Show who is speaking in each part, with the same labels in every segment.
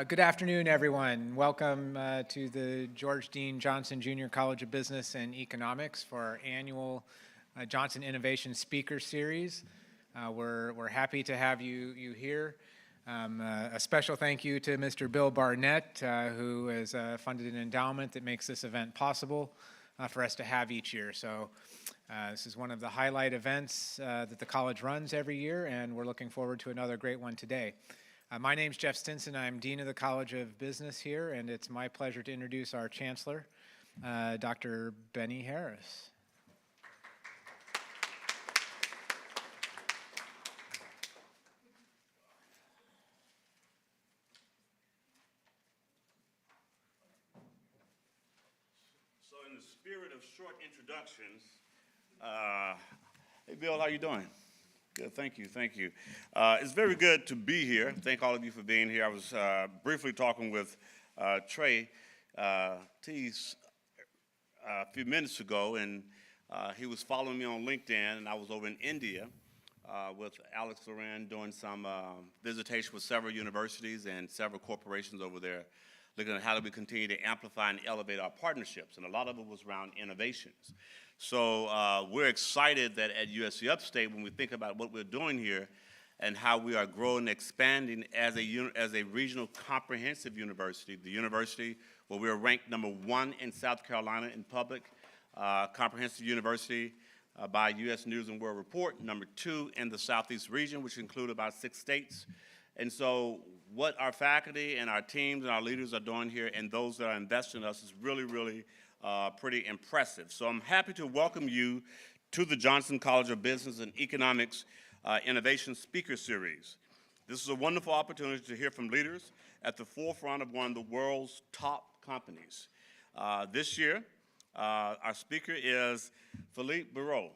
Speaker 1: Good afternoon, everyone. Welcome to the George Dean Johnson Jr. College of Business and Economics for our annual Johnson Innovation Speaker Series. We're happy to have you here. A special thank you to Mr. Bill Barnett, who has funded an endowment that makes this event possible for us to have each year. So this is one of the highlight events that the college runs every year, and we're looking forward to another great one today. My name's Jeff Stinson. I'm Dean of the College of Business here, and it's my pleasure to introduce our Chancellor, Dr. Benny Harris.
Speaker 2: So in the spirit of short introductions, hey Bill, how you doing? Good, thank you. It's very good to be here. Thank all of you for being here. I was briefly talking with Trey Tees a few minutes ago, and he was following me on LinkedIn, and I was over in India with Alex Loren doing some visitation with several universities and several corporations over there, looking at how do we continue to amplify and elevate our partnerships, and a lot of it was around innovations. So we're excited that at USC Upstate, when we think about what we're doing here and how we are growing and expanding as a regional comprehensive university, the university where we're ranked #1 in South Carolina in public comprehensive university by U.S. News and World Report, #2 in the Southeast region, which include about 6 states. And so what our faculty and our teams and our leaders are doing here and those that are investing in us is really pretty impressive. So I'm happy to welcome you to the Johnson College of Business and Economics Innovation Speaker Series. This is a wonderful opportunity to hear from leaders at the forefront of one of the world's top companies. This year, our speaker is Philippe Barreaud.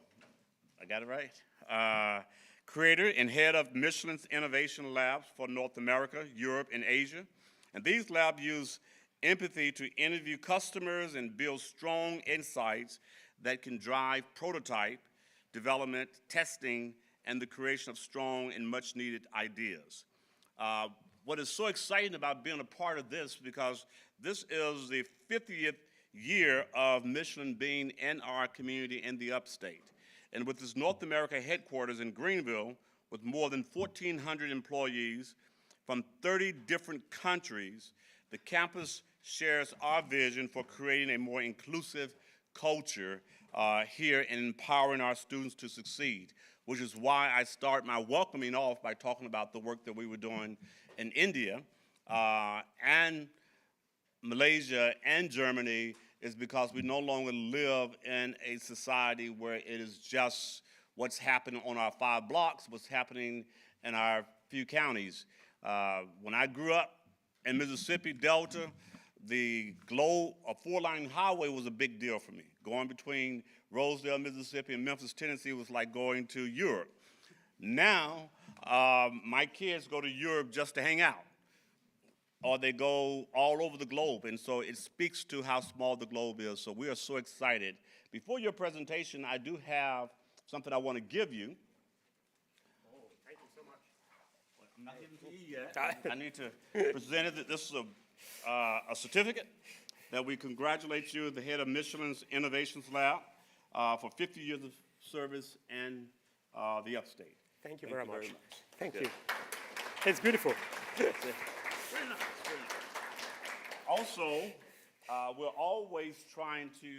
Speaker 2: I got it right? Creator and head of Michelin's Innovation Labs for North America, Europe, and Asia. And these labs use empathy to interview customers and build strong insights that can drive prototype development, testing, and the creation of strong and much needed ideas. What is so exciting about being a part of this, because this is the 50th year of Michelin being in our community in the Upstate. And with this North America headquarters in Greenville, with more than 1,400 employees from 30 different countries, the campus shares our vision for creating a more inclusive culture here and empowering our students to succeed, which is why I start my welcoming off by talking about the work that we were doing in India and Malaysia and Germany, is because we no longer live in a society where it is just what's happening on our 5 blocks, what's happening in our few counties. When I grew up in Mississippi Delta, the Globe, a 4-line highway was a big deal for me. Going between Rosedale, Mississippi and Memphis, Tennessee was like going to Europe. Now, my kids go to Europe just to hang out, or they go all over the globe, and so it speaks to how small the globe is. So we are so excited. Before your presentation, I do have something I want to give you. Oh, thank you so much. Well, I'm not giving to you yet. I need to present it. This is a certificate that we congratulate you, the head of Michelin's Innovations Lab, for 50 years of service in the Upstate.
Speaker 3: Thank you very much. Thank you. It's beautiful.
Speaker 2: Very nice. Also, we're always trying to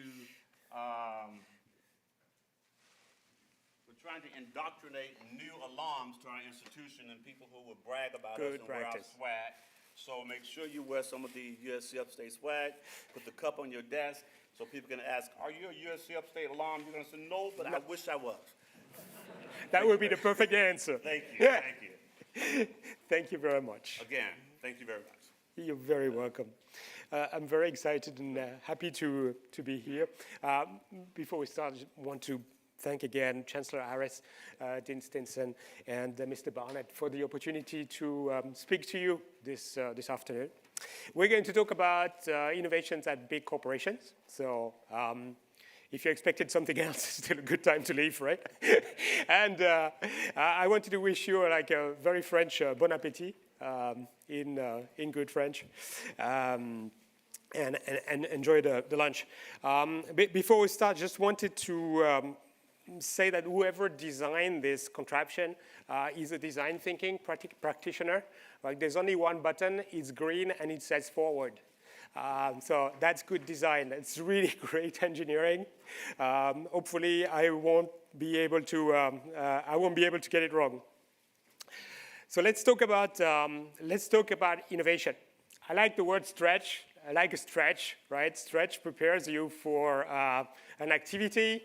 Speaker 2: indoctrinate new alums to our institution and people who will brag about us and wear our swag. So make sure you wear some of the USC Upstate swag. Put the cup on your desk so people can ask, "Are you a USC Upstate alum?" You're going to say, "No, but I wish I was."
Speaker 3: That would be the perfect answer.
Speaker 2: Thank you. Thank you.
Speaker 3: Thank you very much.
Speaker 2: Again, thank you very much.
Speaker 3: You're very welcome. I'm very excited and happy to be here. Before we start, I want to thank again Chancellor Harris, Dean Stinson, and Mr. Barnett for the opportunity to speak to you this afternoon. We're going to talk about innovations at big corporations. So if you expected something else, it's still a good time to leave, right? And I wanted to wish you like a very French bon appétit in good French. And enjoy the lunch. Before we start, just wanted to say that whoever designed this contraption is a design thinking practitioner. Like, there's only one button, it's green, and it says forward. So that's good design. It's really great engineering. Hopefully, I won't be able to get it wrong. So let's talk about innovation. I like the word stretch. I like a stretch, right? Stretch prepares you for an activity,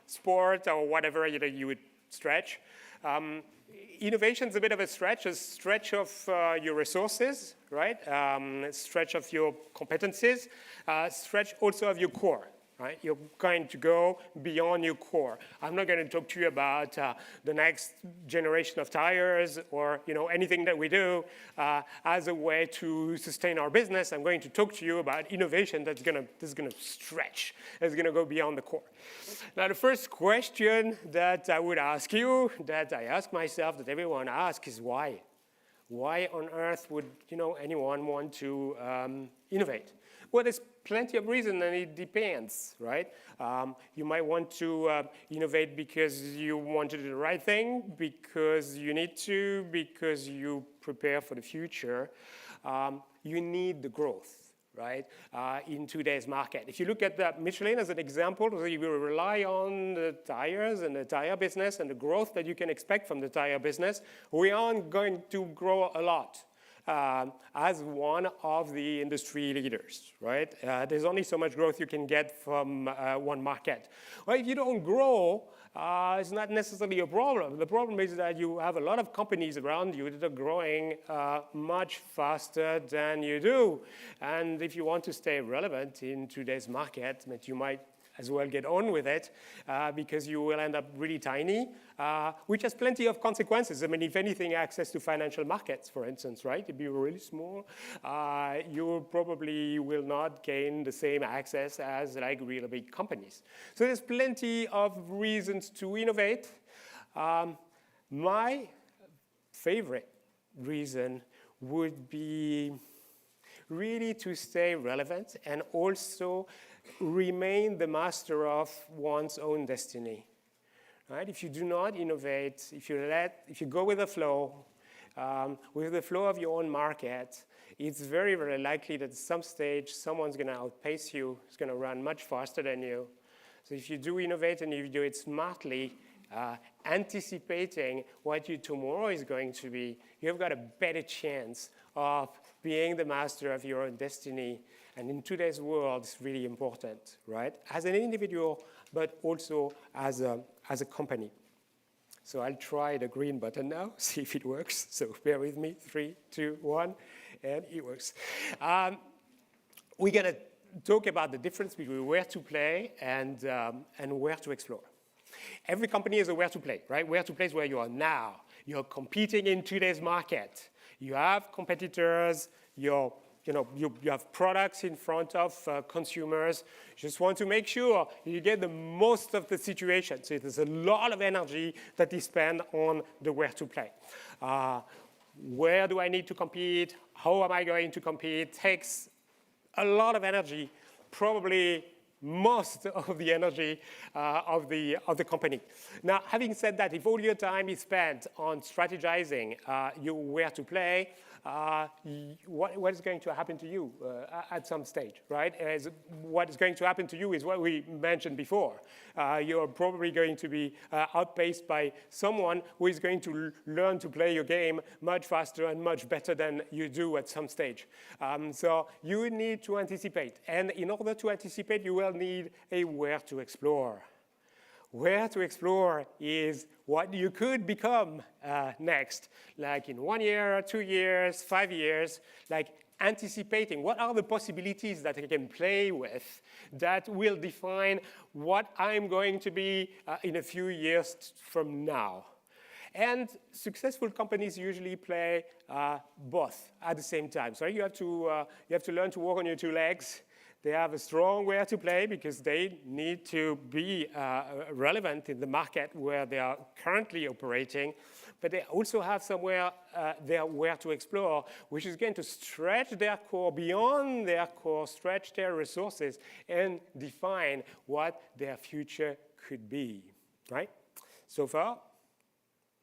Speaker 3: sport, or whatever you would stretch. Innovation is a bit of a stretch of your resources, right? Stretch of your competencies, stretch also of your core. Right? You're going to go beyond your core. I'm not going to talk to you about the next generation of tires or anything that we do as a way to sustain our business. I'm going to talk to you about innovation that's going to stretch, that's going to go beyond the core. Now, the first question that I would ask you, that I ask myself, that everyone asks, is why? Why on earth would anyone want to innovate? Well, there's plenty of reasons, and it depends, right? You might want to innovate because you want to do the right thing, because you need to, because you prepare for the future. You need the growth, right, in today's market. If you look at the Michelin as an example, we will rely on the tires and the tire business and the growth that you can expect from the tire business. We aren't going to grow a lot. As one of the industry leaders, right? There's only so much growth you can get from one market. Well, if you don't grow, it's not necessarily a problem. The problem is that you have a lot of companies around you that are growing much faster than you do. And if you want to stay relevant in today's market, you might as well get on with it because you will end up really tiny, which has plenty of consequences. I mean, if anything, access to financial markets, for instance, right? If you're really small, you probably will not gain the same access as like really big companies. So there's plenty of reasons to innovate. My favorite reason would be really to stay relevant and also remain the master of one's own destiny. Right? If you do not innovate, if you go with the flow of your own market, it's very, very likely that at some stage someone's going to outpace you, is going to run much faster than you. So if you do innovate and you do it smartly, anticipating what your tomorrow is going to be, you've got a better chance of being the master of your own destiny. And in today's world, it's really important, right? As an individual, but also as a company. So I'll try the green button now, see if it works. So bear with me, 3, 2, 1, and it works. We're going to talk about the difference between where to play and where to explore. Every company has a where to play, right? Where to play is where you are now. You're competing in today's market. You have competitors, you have products in front of consumers. You just want to make sure you get the most of the situation. So there's a lot of energy that is spent on the where to play. Where do I need to compete? How am I going to compete? Takes a lot of energy, probably most of the energy of the company. Now, having said that, if all your time is spent on strategizing your where to play, what is going to happen to you at some stage, right? What is going to happen to you is what we mentioned before. You're probably going to be outpaced by someone who is going to learn to play your game much faster and much better than you do at some stage. So you need to anticipate. And in order to anticipate, you will need a where to explore. Where to explore is what you could become next, like in 1 year, 2 years, 5 years, like anticipating what are the possibilities that I can play with that will define what I'm going to be in a few years from now. And successful companies usually play both at the same time. So you have to learn to walk on your 2 legs. They have a strong where to play because they need to be relevant in the market where they are currently operating. but they also have somewhere there where to explore, which is going to stretch their core beyond their core, stretch their resources, and define what their future could be, right? So far,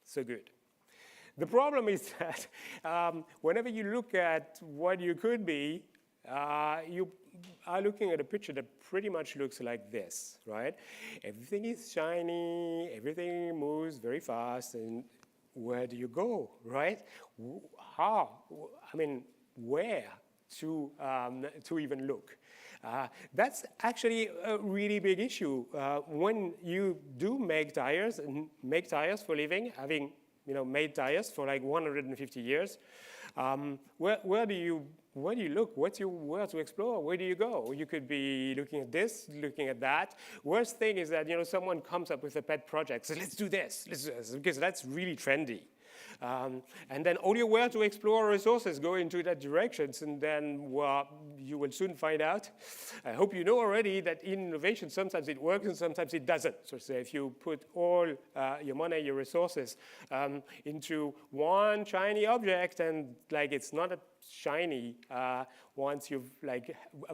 Speaker 3: so good. The problem is that whenever you look at what you could be, you are looking at a picture that pretty much looks like this, right? Everything is shiny, everything moves very fast, and where do you go, right? How? I mean, where to even look? That's actually a really big issue. When you do make tires and make tires for a living, having made tires for like 150 years, where do you look? What's where to explore? Where do you go? You could be looking at this, looking at that. Worst thing is that someone comes up with a pet project. So let's do this, because that's really trendy. And then all your where to explore resources go into that direction, and then you will soon find out. I hope you know already that in innovation, sometimes it works and sometimes it doesn't. So say if you put all your money, your resources into one shiny object, and it's not a shiny once you've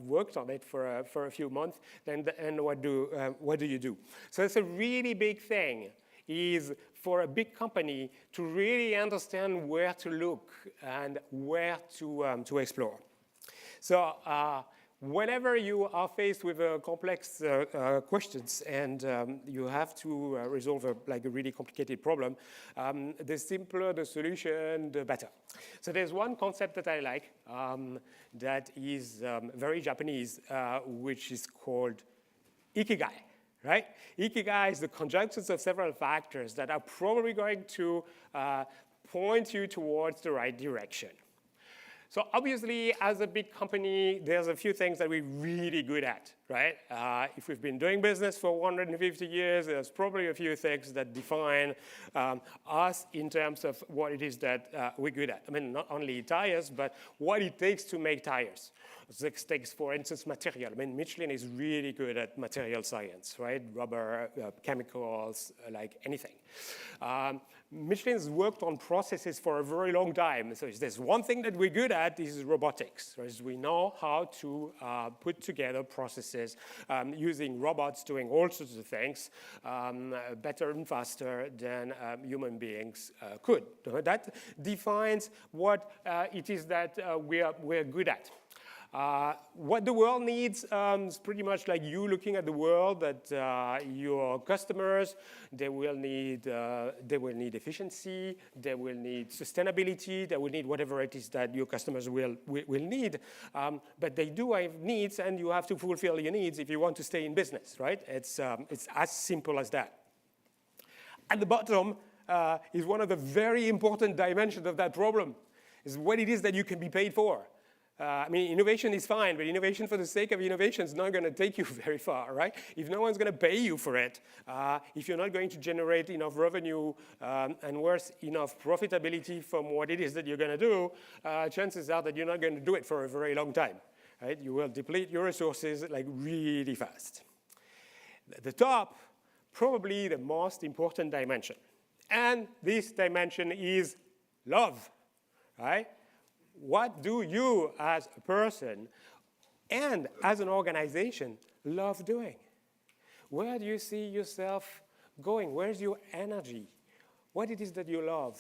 Speaker 3: worked on it for a few months, then what do you do? So it's a really big thing, is for a big company to really understand where to look and where to explore. So whenever you are faced with complex questions and you have to resolve a really complicated problem, the simpler the solution, the better. So there's one concept that I like that is very Japanese, which is called ikigai. Right? Ikigai is the conjunctions of several factors that are probably going to point you towards the right direction. So obviously, as a big company, there's a few things that we're really good at, right? If we've been doing business for 150 years, there's probably a few things that define us in terms of what it is that we're good at. I mean, not only tires, but what it takes to make tires. This takes, for instance, material. I mean, Michelin is really good at material science, right? Rubber, chemicals, like anything. Michelin's worked on processes for a very long time. So if there's one thing that we're good at, is robotics. Right? We know how to put together processes using robots doing all sorts of things better and faster than human beings could. That defines what it is that we're good at. What the world needs is pretty much like you looking at the world, that your customers, they will need efficiency, they will need sustainability, they will need whatever it is that your customers will need. But they do have needs, and you have to fulfill your needs if you want to stay in business, right? It's as simple as that. At the bottom is one of the very important dimensions of that problem, is what it is that you can be paid for. I mean, innovation is fine, but innovation for the sake of innovation is not going to take you very far, right? If no one's going to pay you for it, if you're not going to generate enough revenue and worse, enough profitability from what it is that you're going to do, chances are that you're not going to do it for a very long time, right? You will deplete your resources really fast. At the top, probably the most important dimension. And this dimension is love, right? What do you as a person and as an organization love doing? Where do you see yourself going? Where's your energy? What it is that you love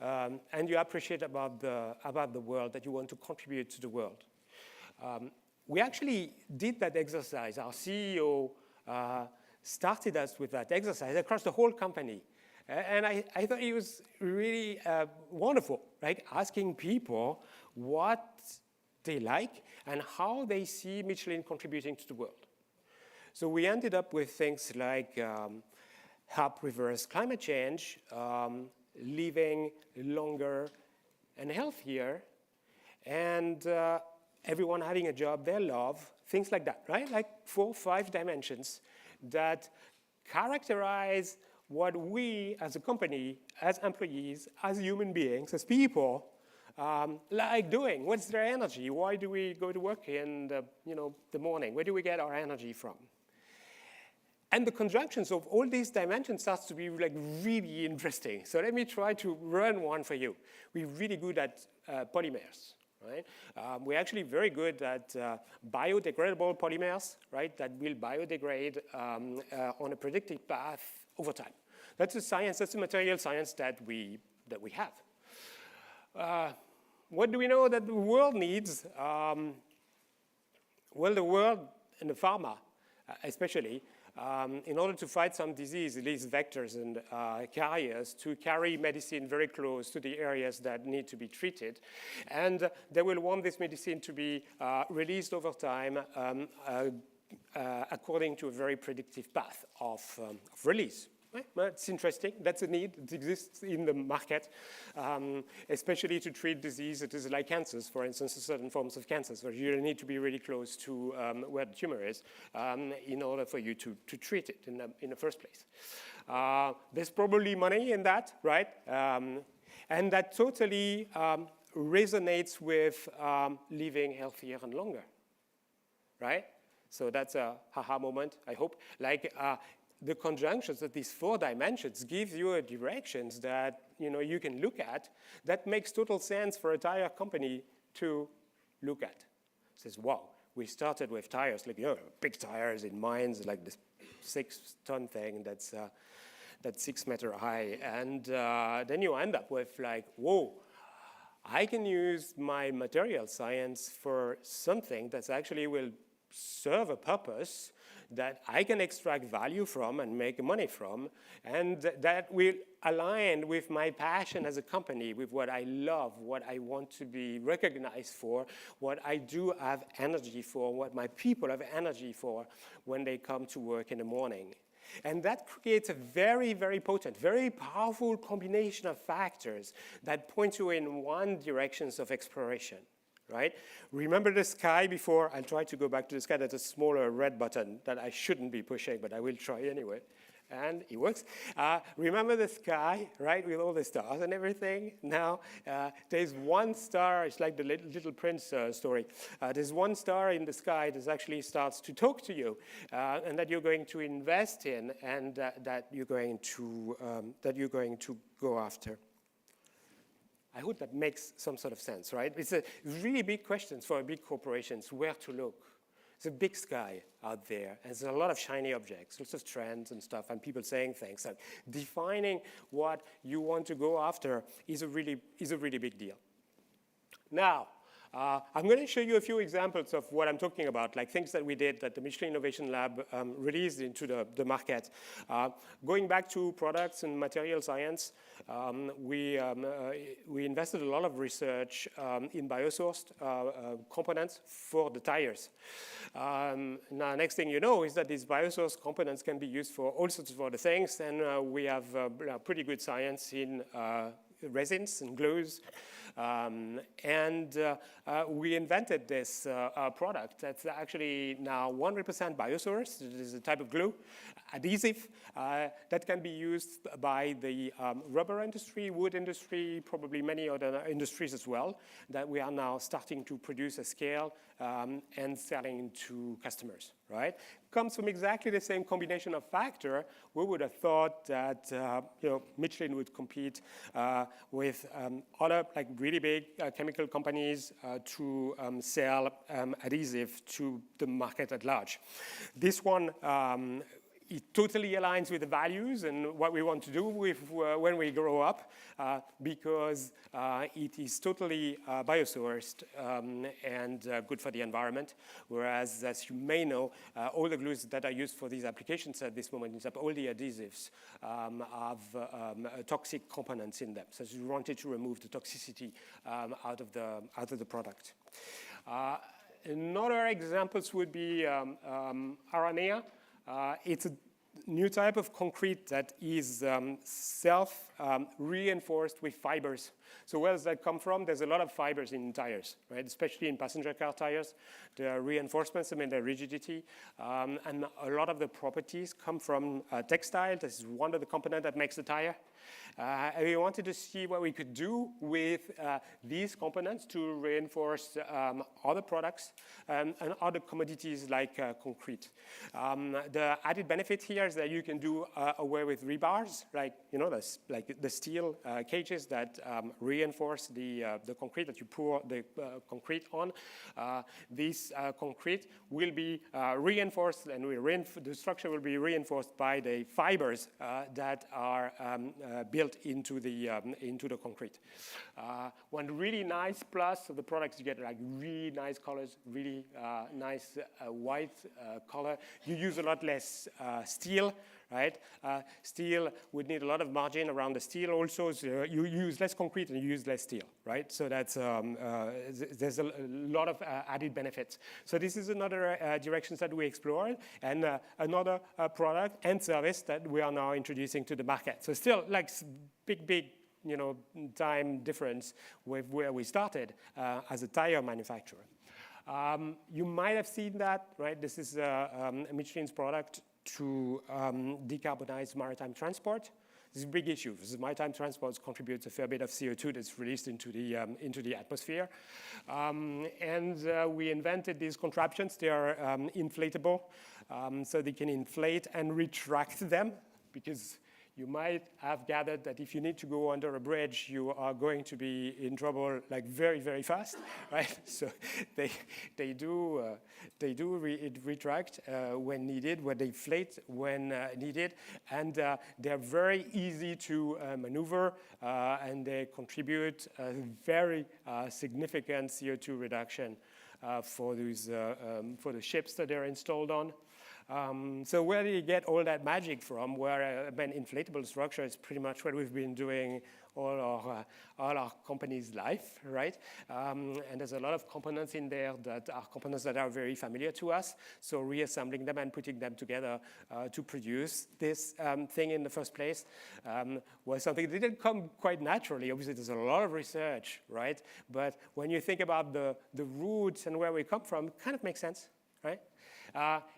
Speaker 3: and you appreciate about the world, that you want to contribute to the world? We actually did that exercise. Our CEO started us with that exercise across the whole company. And I thought it was really wonderful, right? Asking people what they like and how they see Michelin contributing to the world. So we ended up with things like help reverse climate change, living longer and healthier, and everyone having a job they love, things like that, right? Like 4 or 5 dimensions that characterize what we as a company, as employees, as human beings, as people, like doing. What's their energy? Why do we go to work in the morning? Where do we get our energy from? And the conjunctions of all these dimensions starts to be like really interesting. So let me try to run one for you. We're really good at polymers, right? We're actually very good at biodegradable polymers, right? That will biodegrade on a predicted path over time. That's a science, that's a material science that we have. What do we know that the world needs? Well, the world and the pharma, especially, in order to fight some disease, these vectors and carriers, to carry medicine very close to the areas that need to be treated. And they will want this medicine to be released over time according to a very predictive path of release. Right? Well, it's interesting. That's a need. It exists in the market, especially to treat disease that is like cancers, for instance, certain forms of cancers, where you need to be really close to where the tumor is in order for you to treat it in the first place. There's probably money in that, right? And that totally resonates with living healthier and longer, right? So that's a haha moment, I hope. Like, the conjunctions of these 4 dimensions give you a directions that you can look at that makes total sense for a tire company to look at. It says, wow, we started with tires, like big tires in mines, like this 6-ton thing that's 6 meters high, and then you end up with like, whoa, I can use my material science for something that actually will serve a purpose that I can extract value from and make money from, and that will align with my passion as a company, with what I love, what I want to be recognized for, what I do have energy for, what my people have energy for when they come to work in the morning. And that creates a very, very potent, very powerful combination of factors that point you in one direction of exploration. Right? Remember the sky before? I'll try to go back to the sky. That's a smaller red button that I shouldn't be pushing, but I will try anyway. And it works. Remember the sky, right, with all the stars and everything? Now, there's one star. It's like the Little Prince story. There's one star in the sky that actually starts to talk to you, and that you're going to invest in, and that you're going to go after. I hope that makes some sort of sense, right? It's a really big question for big corporations, where to look. It's a big sky out there, and there's a lot of shiny objects, lots of trends and stuff, and people saying things. And defining what you want to go after is a really big deal. Now, I'm going to show you a few examples of what I'm talking about, like things that we did that the Michelin Innovation Lab released into the market. Going back to products and material science, we invested a lot of research in biosourced components for the tires. Now, next thing you know is that these biosourced components can be used for all sorts of other things, and we have pretty good science in resins and glues. We invented this product that's actually now 100% biosourced. It is a type of glue, adhesive, that can be used by the rubber industry, wood industry, probably many other industries as well, that we are now starting to produce at scale and selling to customers, right? Comes from exactly the same combination of factor. We would have thought that Michelin would compete with other like really big chemical companies to sell adhesive to the market at large. This one it totally aligns with the values and what we want to do with when we grow up, because it is totally biosourced and good for the environment. Whereas, as you may know, all the glues that are used for these applications at this moment, in fact, all the adhesives have toxic components in them. So we wanted to remove the toxicity out of the product. Another examples would be Aranea. It's a new type of concrete that is self-reinforced with fibers. So where does that come from? There's a lot of fibers in tires, right? Especially in passenger car tires. The reinforcements, I mean, the rigidity, and a lot of the properties come from textile. This is one of the components that makes the tire. And we wanted to see what we could do with these components to reinforce other products and other commodities like concrete. The added benefit here is that you can do away with rebars, like like the steel cages that reinforce the concrete that you pour the concrete on. This concrete will be reinforced, and the structure will be reinforced by the fibers that are built into the concrete. One really nice plus of the products, you get like really nice colors, really nice white color. You use a lot less steel, right? Steel would need a lot of margin around the steel also, so you use less concrete and you use less steel, right? So that's, there's a lot of added benefits. So this is another direction that we explored, and another product and service that we are now introducing to the market. So still like big, time difference with where we started as a tire manufacturer. You might have seen that, right? This is Michelin's product to decarbonize maritime transport. This is a big issue. This maritime transport contributes a fair bit of CO2 that's released into the atmosphere. And we invented these contraptions. They are inflatable, so they can inflate and retract them, because you might have gathered that if you need to go under a bridge, you are going to be in trouble like very, very fast, right? So they do retract when needed, when they inflate when needed, and they're very easy to maneuver, and they contribute a very significant CO2 reduction for the ships that they're installed on. So where do you get all that magic from? Where an inflatable structure is pretty much what we've been doing all our company's life, right? And there's a lot of components in there that are components that are very familiar to us. So reassembling them and putting them together to produce this thing in the first place was something that didn't come quite naturally. Obviously, there's a lot of research, right? But when you think about the roots and where we come from, it kind of makes sense, right?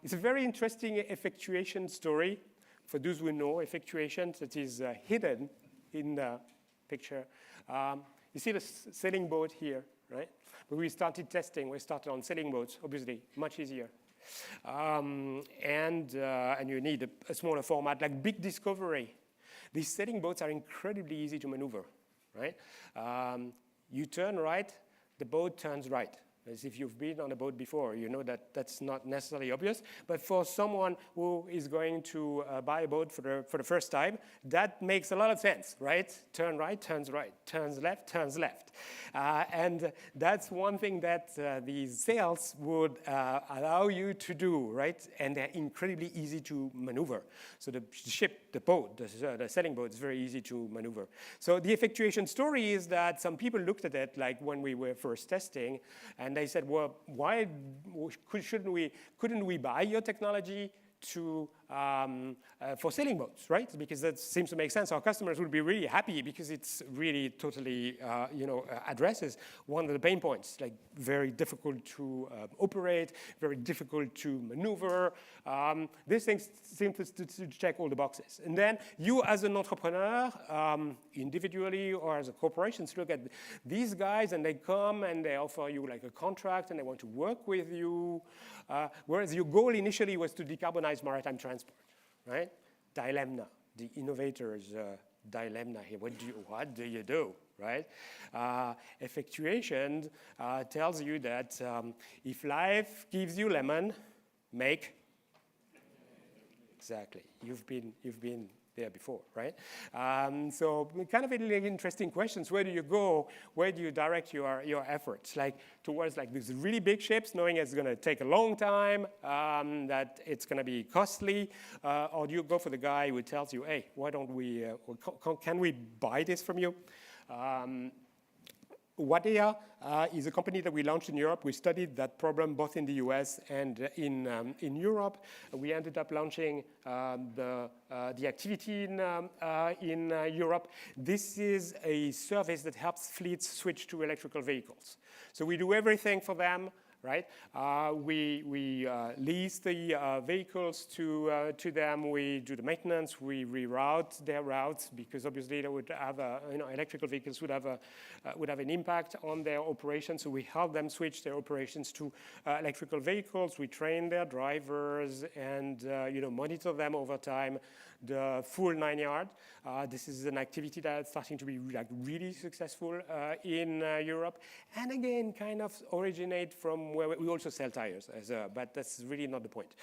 Speaker 3: It's a very interesting effectuation story. For those who know effectuation, that is hidden in the picture. You see the sailing boat here, right? When we started testing, we started on sailing boats, obviously, much easier. And you need a smaller format, like big discovery. These sailing boats are incredibly easy to maneuver, right? You turn right, the boat turns right. As if you've been on a boat before, you know that that's not necessarily obvious. But for someone who is going to buy a boat for the first time, that makes a lot of sense, right? Turn right, turns right, turns left, turns left. And that's one thing that these sails would allow you to do, right? And they're incredibly easy to maneuver. So the ship, the boat, the sailing boat is very easy to maneuver. So the effectuation story is that some people looked at it, like when we were first testing, and they said, well, why couldn't we buy your technology for sailing boats, right? Because that seems to make sense. Our customers would be really happy because it's really totally, addresses one of the pain points, like very difficult to operate, very difficult to maneuver. These things seem to check all the boxes. And then you as an entrepreneur, individually or as a corporation, look at these guys and they come and they offer you like a contract and they want to work with you. Whereas your goal initially was to decarbonize maritime transport, right? Dilemma, the innovator's dilemma here. What do you do, right? Effectuation tells you that if life gives you lemon, make. Exactly. You've been there before, right? So kind of interesting questions. Where do you go? Where do you direct your efforts? Like towards like these really big ships, knowing it's going to take a long time, that it's going to be costly, or do you go for the guy who tells you, hey, why don't we, can we buy this from you? Wadea is a company that we launched in Europe. We studied that problem both in the US and in Europe. We ended up launching the activity in Europe. This is a service that helps fleets switch to electrical vehicles. So we do everything for them, right? We lease the vehicles to them. We do the maintenance. We reroute their routes because obviously they would have electrical vehicles would have an impact on their operations. So we help them switch their operations to electrical vehicles. We train their drivers and monitor them over time, the full 9 yards. This is an activity that's starting to be really successful in Europe, and again, kind of originate from where we also sell tires, but that's really not the point.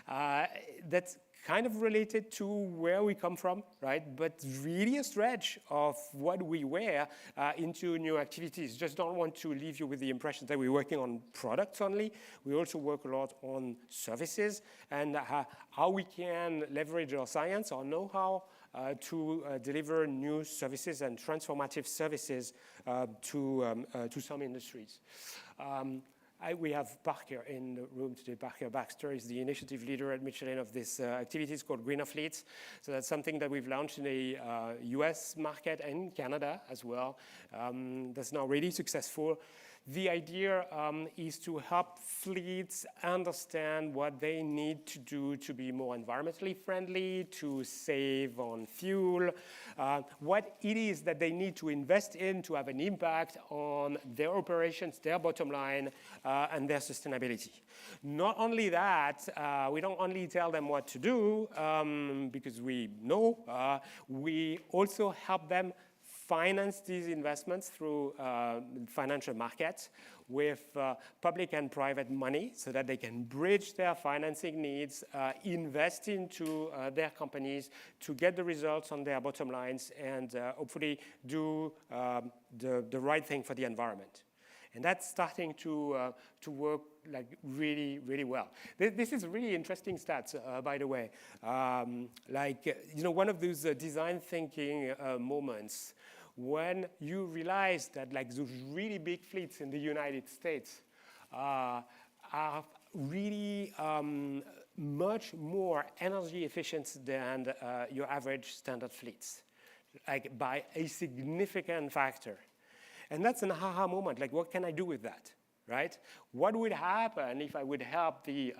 Speaker 3: That's kind of related to where we come from, right? But really a stretch of what we wear into new activities. Just don't want to leave you with the impression that we're working on products only. We also work a lot on services and how we can leverage our science, our know-how, to deliver new services and transformative services to some industries. We have Parker in the room today. Parker Baxter is the initiative leader at Michelin of this activity. It's called Greener Fleets. So that's something that we've launched in the US market and Canada as well. That's now really successful. The idea is to help fleets understand what they need to do to be more environmentally friendly, to save on fuel, what it is that they need to invest in to have an impact on their operations, their bottom line, and their sustainability. Not only that, we don't only tell them what to do, because we know, we also help them finance these investments through financial markets with public and private money so that they can bridge their financing needs, invest into their companies to get the results on their bottom lines and hopefully do the right thing for the environment. And that's starting to work really, really well. This is really interesting stats, by the way. One of those design thinking moments when you realize that those really big fleets in the United States are really much more energy efficient than your average standard fleets, by a significant factor. And that's an aha moment, what can I do with that, right? What would happen if I would help the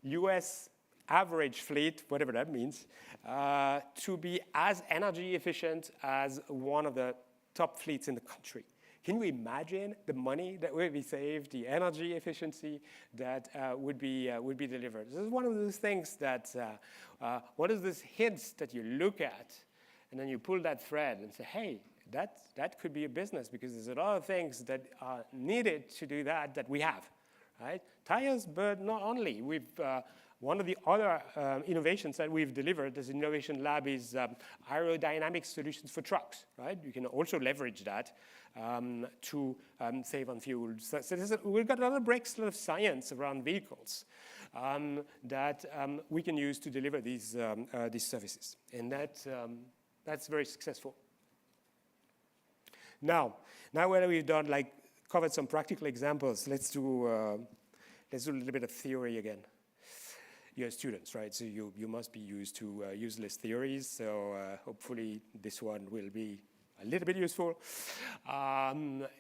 Speaker 3: US average fleet, whatever that means, to be as energy efficient as one of the top fleets in the country? Can you imagine the money that would be saved, the energy efficiency that would be delivered? This is one of those things that, one of those hints that you look at, and then you pull that thread and say, hey, that could be a business because there's a lot of things that are needed to do that we have, right? Tires, but not only. One of the other innovations that we've delivered as Innovation Lab is aerodynamic solutions for trucks, right? You can also leverage that to save on fuel. So we've got a lot of breakthrough of science around vehicles that we can use to deliver these services. And that's very successful. Now when we've done covered some practical examples, let's do a little bit of theory again. You're students, right? So you must be used to useless theories. So hopefully this one will be a little bit useful.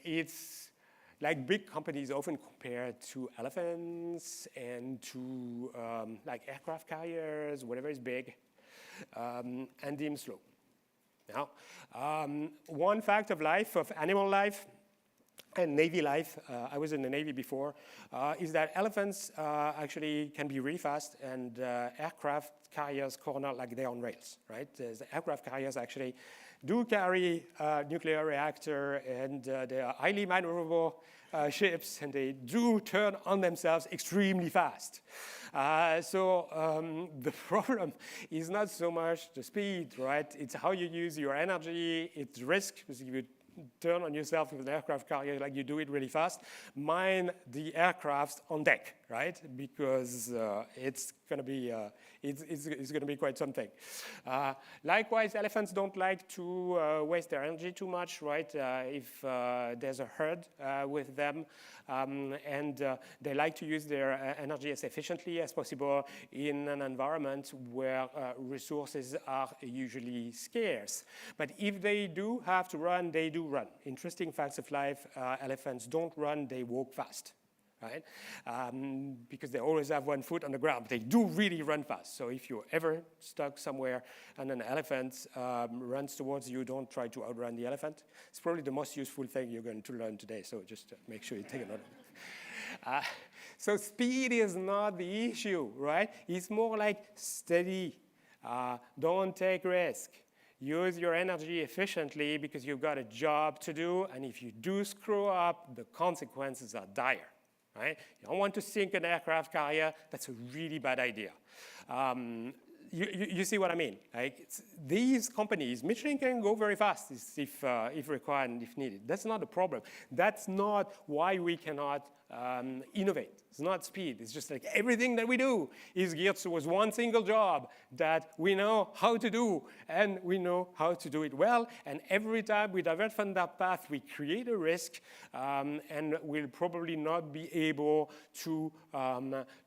Speaker 3: It's big companies often compare to elephants and to aircraft carriers, whatever is big, and deem slow. Now, one fact of life, of animal life, and Navy life, I was in the Navy before, is that elephants actually can be really fast, and aircraft carriers corner like they're on rails, right? The aircraft carriers actually do carry a nuclear reactor, and they are highly maneuverable ships, and they do turn on themselves extremely fast. So the problem is not so much the speed, right? It's how you use your energy. It's risk, because if you turn on yourself with an aircraft carrier, you do it really fast. Mind the aircrafts on deck, right? Because it's going to be it's going to be quite something. Likewise, elephants don't like to waste their energy too much, right? If there's a herd with them, and they like to use their energy as efficiently as possible in an environment where resources are usually scarce. But if they do have to run, they do run. Interesting facts of life, elephants don't run, they walk fast. right? Because they always have one foot on the ground. They do really run fast. So if you're ever stuck somewhere and an elephant runs towards you, don't try to outrun the elephant. It's probably the most useful thing you're going to learn today. So just make sure you take a note. So speed is not the issue, right? It's more like steady. Don't take risk. Use your energy efficiently because you've got a job to do, and if you do screw up, the consequences are dire, right? You don't want to sink an aircraft carrier. That's a really bad idea. You see what I mean? Like these companies, Michelin can go very fast if required and if needed. That's not a problem. That's not why we cannot innovate. It's not speed. It's just like everything that we do is geared towards one single job that we know how to do, and we know how to do it well. And every time we divert from that path, we create a risk, and we'll probably not be able to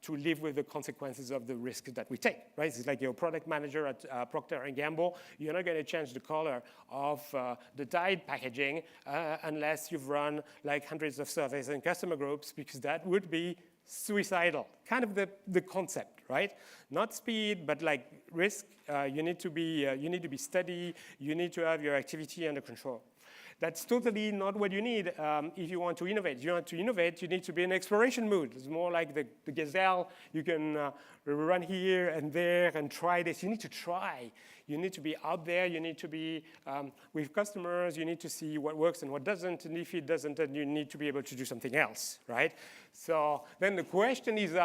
Speaker 3: live with the consequences of the risk that we take. Right? It's like your product manager at Procter & Gamble. You're not going to change the color of the Tide packaging unless you've run like hundreds of surveys and customer groups, because that would be suicidal. Kind of the concept, right? Not speed, but like risk. You need to be steady. You need to have your activity under control. That's totally not what you need if you want to innovate. If you want to innovate, you need to be in exploration mood. It's more like the gazelle. You can run here and there and try this. You need to try. You need to be out there. You need to be with customers. You need to see what works and what doesn't. And if it doesn't, then you need to be able to do something else, right? So then the question is,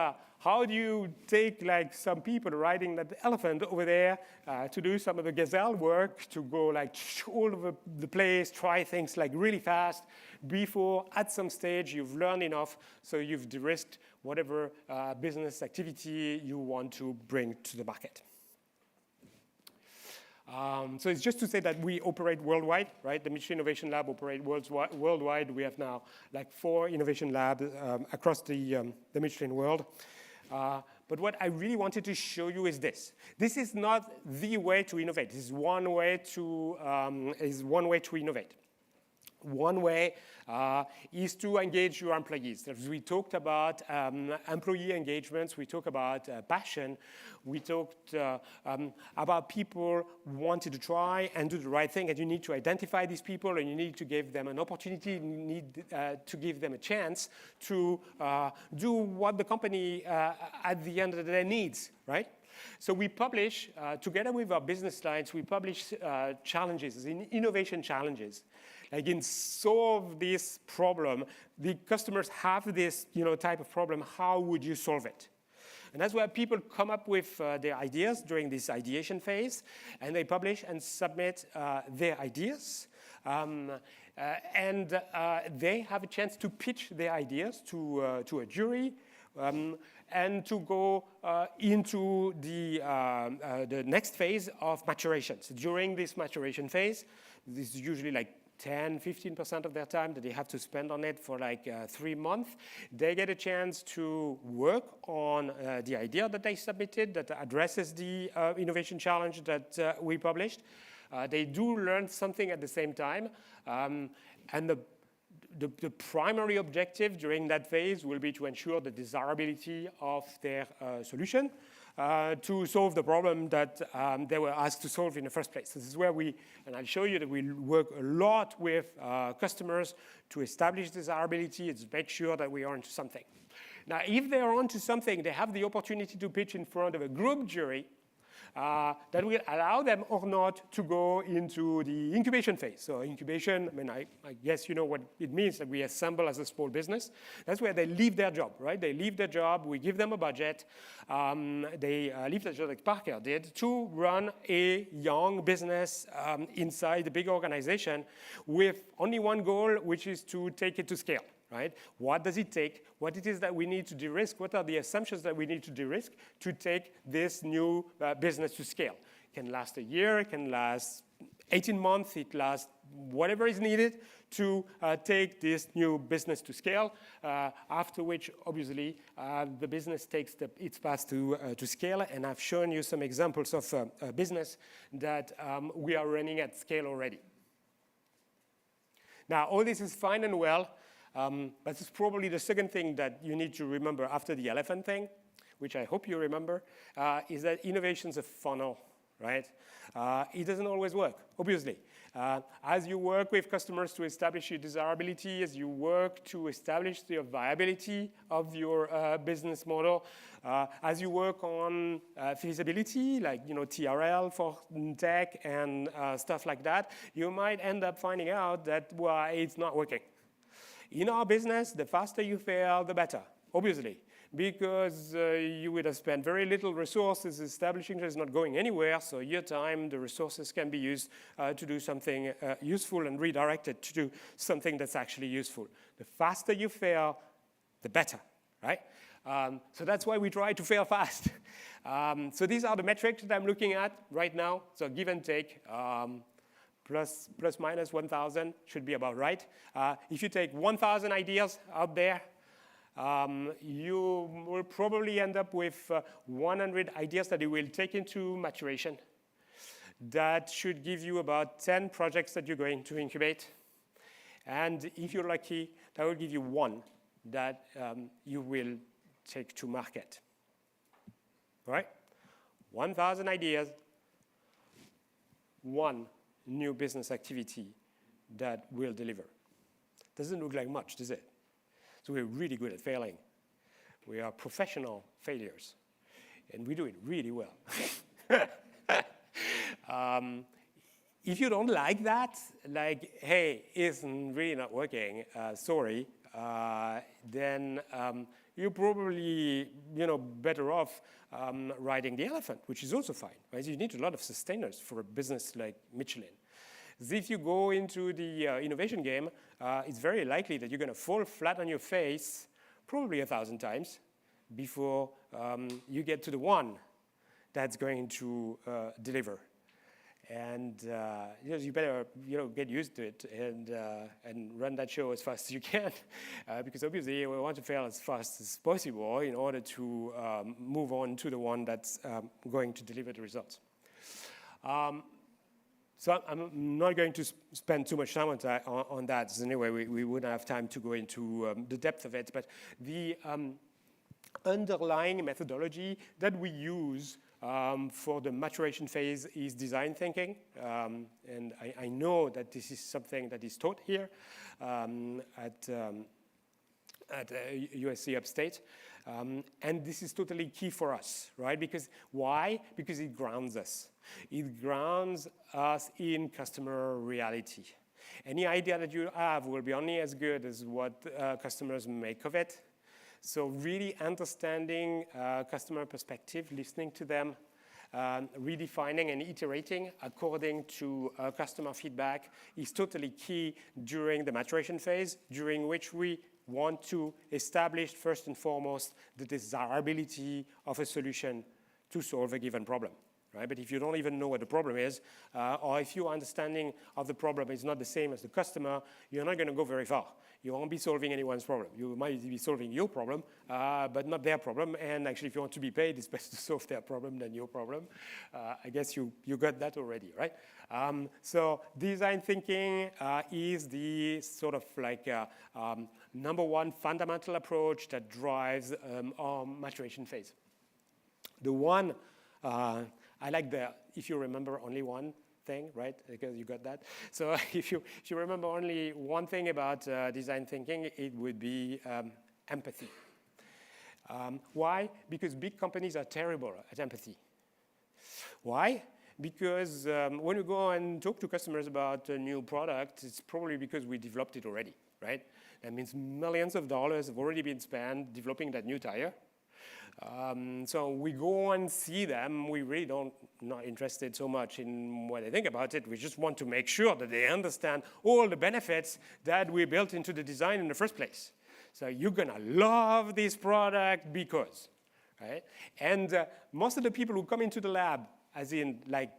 Speaker 3: how do you take like some people riding that elephant over there to do some of the gazelle work, to go like all over the place, try things like really fast before at some stage you've learned enough so you've de-risked whatever business activity you want to bring to the market. So it's just to say that we operate worldwide, right? The Michelin Innovation Lab operates worldwide. We have now like 4 innovation labs across the Michelin world. But what I really wanted to show you is this. This is not the way to innovate. This is one way to innovate. One way is to engage your employees. As we talked about employee engagements, we talked about passion, we talked about people wanting to try and do the right thing, and you need to identify these people, and you need to give them an opportunity, you need to give them a chance to do what the company at the end of the day needs, right? So we publish, together with our business clients, we publish challenges, innovation challenges. Like in solve this problem, the customers have this type of problem, how would you solve it? And that's where people come up with their ideas during this ideation phase, and they publish and submit their ideas. And they have a chance to pitch their ideas to a jury, and to go into the next phase of maturation. So during this maturation phase, this is usually like 10-15% of their time that they have to spend on it for like 3 months. They get a chance to work on the idea that they submitted that addresses the innovation challenge that we published. They do learn something at the same time. And the primary objective during that phase will be to ensure the desirability of their solution to solve the problem that they were asked to solve in the first place. This is where and I'll show you that we work a lot with customers to establish desirability and to make sure that we are onto something. Now, if they are onto something, they have the opportunity to pitch in front of a group jury that will allow them or not to go into the incubation phase. So incubation, I mean, I guess you know what it means, that we assemble as a small business. That's where they leave their job, right? They leave their job, we give them a budget. They leave their job like Parker did to run a young business inside a big organization with only one goal, which is to take it to scale. Right? What does it take? What it is that we need to de-risk? What are the assumptions that we need to de-risk to take this new business to scale? It can last a year, it can last 18 months, it lasts whatever is needed to take this new business to scale, after which, obviously, the business takes its path to scale. And I've shown you some examples of a business that we are running at scale already. Now, all this is fine and well, But it's probably the second thing that you need to remember after the elephant thing, which I hope you remember, is that innovation's a funnel, right? It doesn't always work, obviously. As you work with customers to establish your desirability, as you work to establish the viability of your business model, as you work on feasibility, like TRL for tech and stuff like that, you might end up finding out that, well, it's not working. In our business, the faster you fail, the better, obviously, because you would have spent very little resources establishing that it's not going anywhere, so your time, the resources can be used to do something useful and redirected to do something that's actually useful. The faster you fail, the better, right? So that's why we try to fail fast. So these are the metrics that I'm looking at right now, so give and take. Plus minus 1,000 should be about right. If you take 1,000 ideas out there, you will probably end up with 100 ideas that you will take into maturation. That should give you about 10 projects that you're going to incubate. And if you're lucky, that will give you one that you will take to market. All right? 1,000 ideas, one new business activity that will deliver. Doesn't look like much, does it? So we're really good at failing. We are professional failures, and we do it really well. If you don't like that, like, hey, it's really not working, sorry, then you're probably better off riding the elephant, which is also fine. Right? You need a lot of sustainers for a business like Michelin. If you go into the innovation game, it's very likely that you're going to fall flat on your face probably 1,000 times before you get to the one that's going to deliver. And you better get used to it and run that show as fast as you can, because obviously we want to fail as fast as possible in order to move on to the one that's going to deliver the results. So I'm not going to spend too much time on that. So anyway, we wouldn't have time to go into the depth of it. But the underlying methodology that we use for the maturation phase is design thinking. And I know that this is something that is taught here at USC Upstate. And this is totally key for us, right? Because why? Because it grounds us. It grounds us in customer reality. Any idea that you have will be only as good as what customers make of it. So really understanding customer perspective, listening to them, redefining and iterating according to customer feedback is totally key during the maturation phase, during which we want to establish first and foremost the desirability of a solution to solve a given problem. Right? But if you don't even know what the problem is, or if your understanding of the problem is not the same as the customer, you're not going to go very far. You won't be solving anyone's problem. You might be solving your problem, but not their problem. And actually, if you want to be paid, it's best to solve their problem than your problem. I guess you got that already, right? So design thinking is the sort of like number one fundamental approach that drives our maturation phase. The one I like if you remember only one thing, right? Because you got that. So if you remember only one thing about design thinking, it would be empathy. Why? Because big companies are terrible at empathy. Why? Because when you go and talk to customers about a new product, it's probably because we developed it already, right? That means millions of dollars have already been spent developing that new tire. So we go and see them. We really not interested so much in what they think about it. We just want to make sure that they understand all the benefits that we built into the design in the first place. So you're going to love this product because, right? And most of the people who come into the lab, as in like,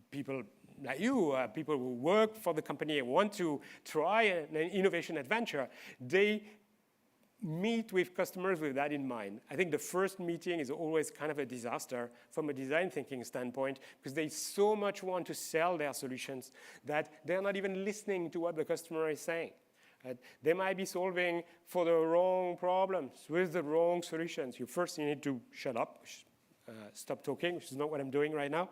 Speaker 3: people like you, people who work for the company and want to try an innovation adventure, they meet with customers with that in mind. I think the first meeting is always kind of a disaster from a design thinking standpoint because they so much want to sell their solutions that they're not even listening to what the customer is saying. Right? They might be solving for the wrong problems with the wrong solutions. You need to shut up, stop talking, which is not what I'm doing right now.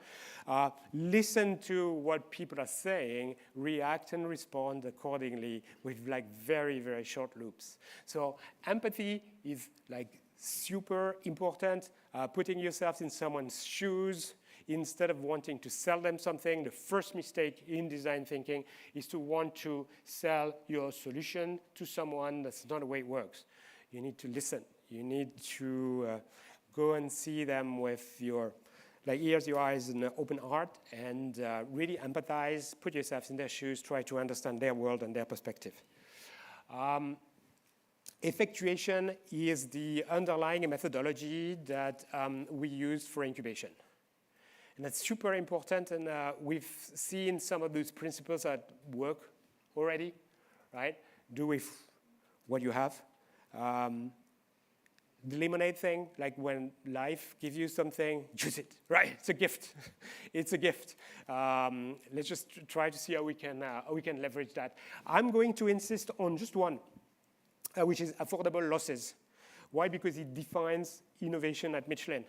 Speaker 3: Listen to what people are saying, react and respond accordingly with like very, very short loops. So empathy is like super important. Putting yourself in someone's shoes, instead of wanting to sell them something, the first mistake in design thinking is to want to sell your solution to someone. That's not the way it works. You need to listen. You need to go and see them with your ears, your eyes, and an open heart, and really empathize, put yourself in their shoes, try to understand their world and their perspective. Effectuation is the underlying methodology that we use for incubation. And that's super important, and we've seen some of those principles at work already, right? Do with what you have. The lemonade thing, like when life gives you something, use it, right? It's a gift. It's a gift. Let's just try to see how we can leverage that. I'm going to insist on just one, which is affordable losses. Why? Because it defines innovation at Michelin.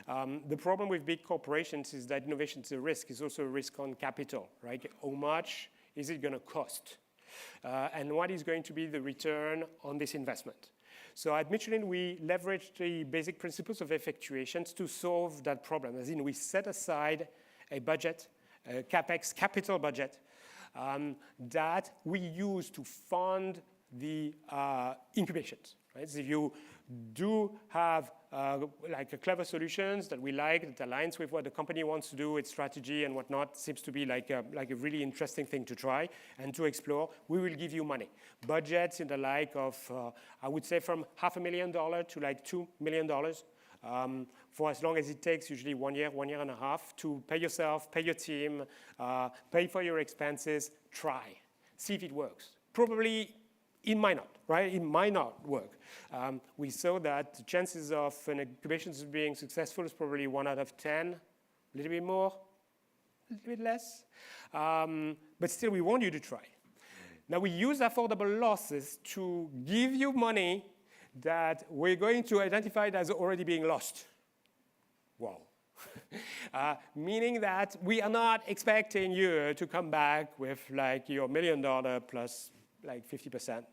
Speaker 3: The problem with big corporations is that innovation is a risk. It's also a risk on capital, right? How much is it going to cost? And what is going to be the return on this investment? So at Michelin, we leverage the basic principles of effectuations to solve that problem. As in, we set aside a budget, a CapEx, capital budget, that we use to fund the incubations. Right? So if you do have like a clever solutions that we like, that aligns with what the company wants to do, its strategy and whatnot, seems to be like a really interesting thing to try and to explore, we will give you money. Budgets in the like of, I would say from $500,000 to like $2 million for as long as it takes, usually 1 year, 1.5 years, to pay yourself, pay your team, pay for your expenses, try, see if it works. Probably it might not, right? It might not work. We saw that the chances of an incubation being successful is probably 1 out of 10, a little bit more, a little bit less. But still, we want you to try. Now, we use affordable losses to give you money that we're going to identify as already being lost. Wow. Meaning that we are not expecting you to come back with like your $1 million plus like 50%.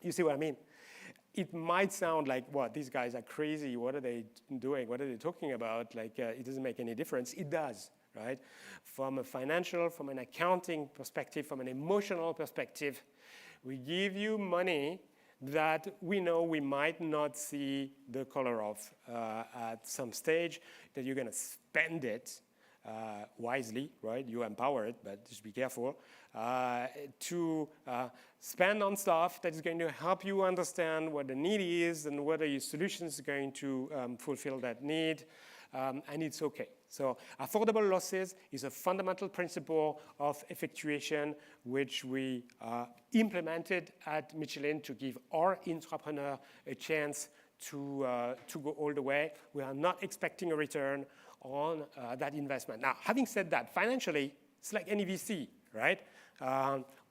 Speaker 3: You see what I mean? It might sound like, what, these guys are crazy. What are they doing? What are they talking about? Like, it doesn't make any difference. It does, right? From a financial, from an accounting perspective, from an emotional perspective, we give you money that we know we might not see the color of at some stage, that you're going to spend it wisely, right? You empower it, but just be careful, to spend on stuff that is going to help you understand what the need is and whether your solution is going to fulfill that need, and it's okay. So affordable losses is a fundamental principle of effectuation, which we implemented at Michelin to give our entrepreneur a chance to go all the way. We are not expecting a return on that investment. Now, having said that, financially, it's like any VC, right?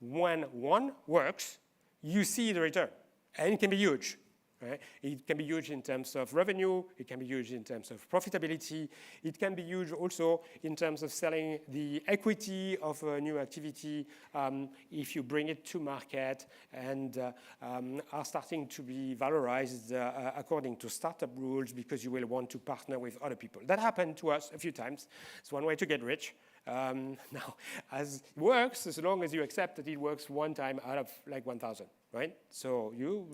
Speaker 3: When one works, you see the return, and it can be huge. Right? It can be huge in terms of revenue. It can be huge in terms of profitability. It can be huge also in terms of selling the equity of a new activity if you bring it to market and are starting to be valorized according to startup rules because you will want to partner with other people. That happened to us a few times. It's one way to get rich. Now, as it works, as long as you accept that it works one time out of like 1,000, right? So you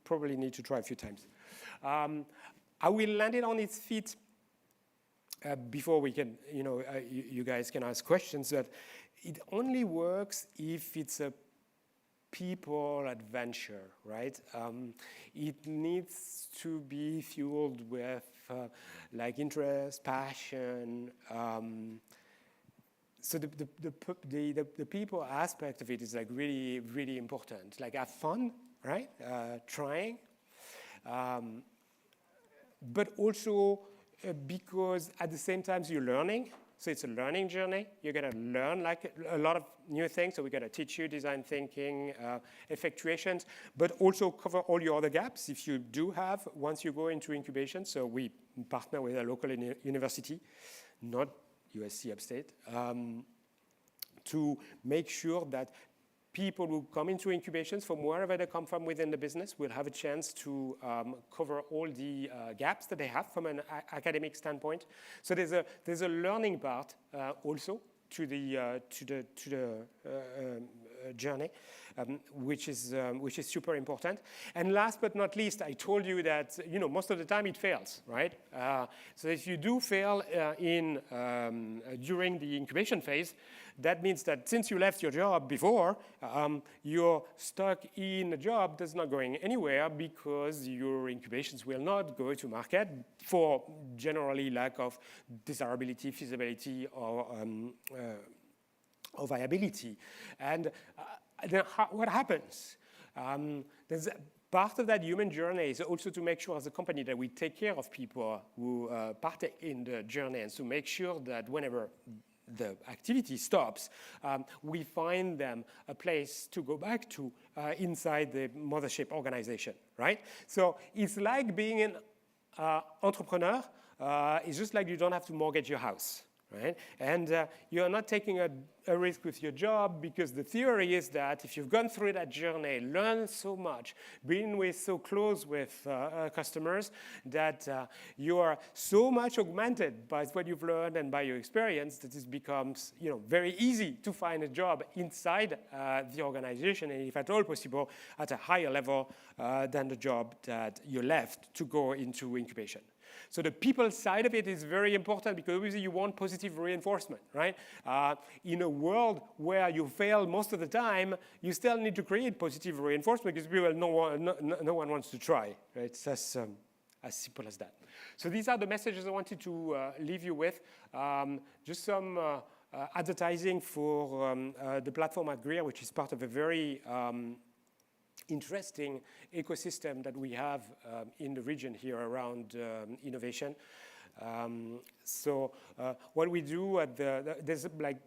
Speaker 3: probably need to try a few times. I will land it on its feet before we can, you guys can ask questions. That it only works if it's a people adventure, right? It needs to be fueled with like interest, passion. So the people aspect of it is like really, really important. Like have fun, right? Trying. But also because at the same time you're learning. So it's a learning journey. You're going to learn like a lot of new things. So we're going to teach you design thinking, effectuations, but also cover all your other gaps if you do have once you go into incubation. So we partner with a local university, not USC Upstate, to make sure that people who come into incubations from wherever they come from within the business will have a chance to cover all the gaps that they have from an academic standpoint. So there's a learning part also to the journey, which is super important. And last but not least, I told you that most of the time it fails, right? So if you do fail during the incubation phase, that means that since you left your job before, you're stuck in a job that's not going anywhere because your incubations will not go to market for generally lack of desirability, feasibility, or viability. And then what happens? There's part of that human journey is also to make sure as a company that we take care of people who partake in the journey, and to make sure that whenever the activity stops, we find them a place to go back to inside the mothership organization, right? So it's like being an entrepreneur. It's just like you don't have to mortgage your house, right? And you're not taking a risk with your job, because the theory is that if you've gone through that journey, learned so much, been so close with customers, that you are so much augmented by what you've learned and by your experience that it becomes very easy to find a job inside the organization, and if at all possible, at a higher level than the job that you left to go into incubation. So the people side of it is very important, because obviously you want positive reinforcement, right? In a world where you fail most of the time, you still need to create positive reinforcement, because people, no one wants to try, right? It's as simple as that. So these are the messages I wanted to leave you with. Just some advertising for the platform at Greer, which is part of a very interesting ecosystem that we have in the region here around innovation. So what we do there's like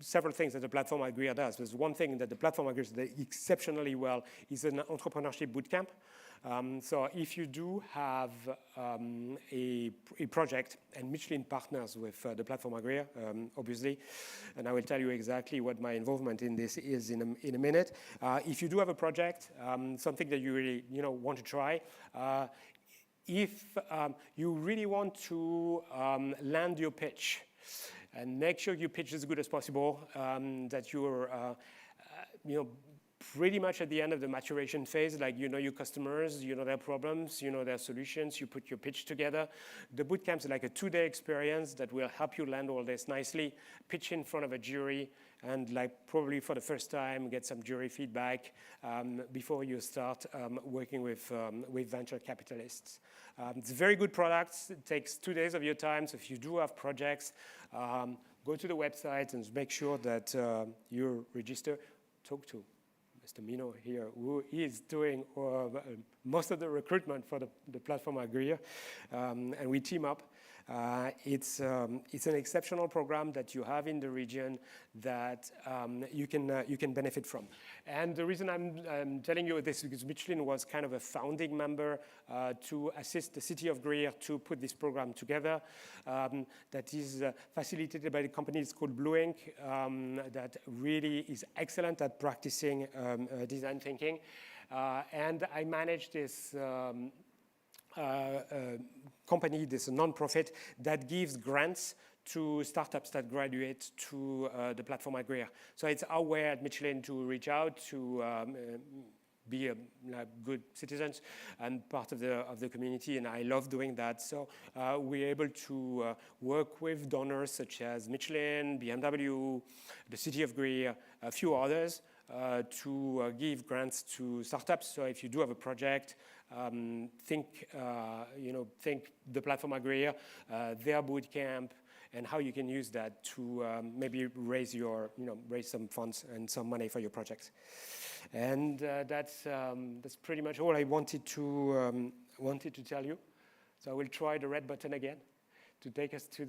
Speaker 3: several things that the platform at Greer does. There's one thing that the platform at Greer does exceptionally well is an entrepreneurship bootcamp. So if you do have a project, and Michelin partners with the platform Agria, obviously, and I will tell you exactly what my involvement in this is in a minute. If you do have a project, something that you really want to try, if you really want to land your pitch, and make sure you pitch as good as possible, that you're pretty much at the end of the maturation phase, like your customers, their problems, their solutions, you put your pitch together. The bootcamp is like a 2-day experience that will help you land all this nicely, pitch in front of a jury, and probably for the first time get some jury feedback before you start working with venture capitalists. It's a very good product. It takes 2 days of your time, so if you do have projects, go to the website and make sure that you register. Talk to Mr. Mino here, who is doing most of the recruitment for the platform at Greer, and we team up. It's an exceptional program that you have in the region that you can benefit from. And the reason I'm telling you this is because Michelin was kind of a founding member to assist the city of Greer to put this program together. That is facilitated by the company. It's called Blue Ink, that really is excellent at practicing design thinking. And I manage this company, this non-profit, that gives grants to startups that graduate to the platform at Greer. So it's our way at Michelin to reach out to be good citizens and part of the community, and I love doing that. So we're able to work with donors such as Michelin, BMW, the city of Greer, a few others, to give grants to startups. So if you do have a project, think the platform at Greer, their boot camp, and how you can use that to maybe raise some funds and some money for your projects. And that's pretty much all I wanted to tell you. So I will try the red button again to take us to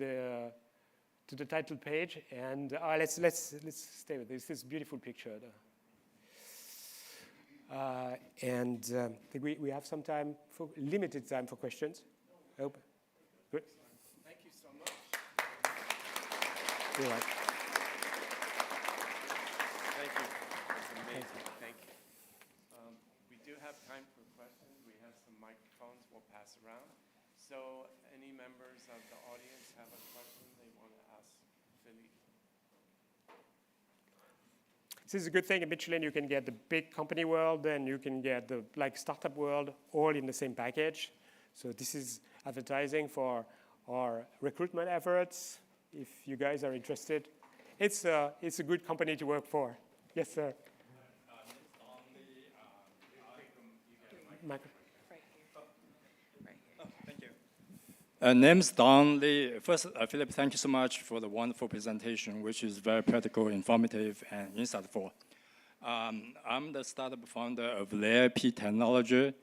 Speaker 3: to the title page, and let's stay with this. This beautiful picture. And I think we have some time for limited time for questions. Hope. Good.
Speaker 4: Thank you so much.
Speaker 3: You're right.
Speaker 4: Thank you. That's amazing. Thank you. We do have time for questions. We have some microphones we'll pass around. So any members of the audience have a question they want to ask Philippe?
Speaker 3: This is a good thing in Michelin. You can get the big company world, and you can get the startup world, all in the same package. So this is advertising for our recruitment efforts. If you guys are interested, it's a good company to work for. Yes, sir. Microphone.
Speaker 5: Name's Don Lee. First, Philippe, thank you so much for the wonderful presentation, which is very practical, informative, and insightful. I'm the startup founder of Layer P technology,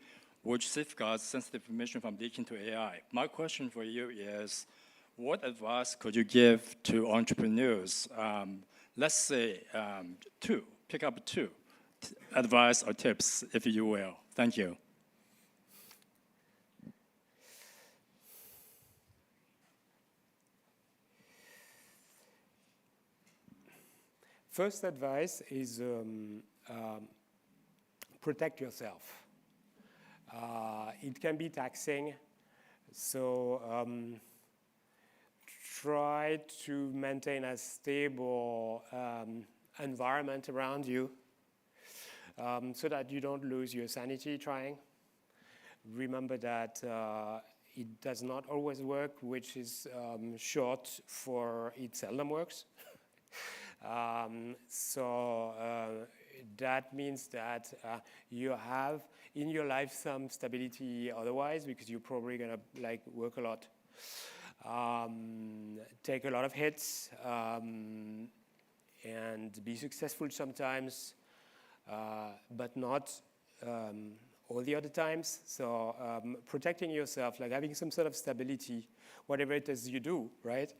Speaker 5: which safeguards sensitive information from leaking to AI. My question for you is, what advice could you give to entrepreneurs? Let's say pick up two advice or tips, if you will. Thank you.
Speaker 3: First advice is protect yourself. It can be taxing, so try to maintain a stable environment around you so that you don't lose your sanity trying. Remember that it does not always work, which is short for it seldom works. That means that you have in your life some stability otherwise, because you're probably gonna work a lot, take a lot of hits, and be successful sometimes, but not all the other times. So protecting yourself, having some sort of stability, whatever it is you do, right?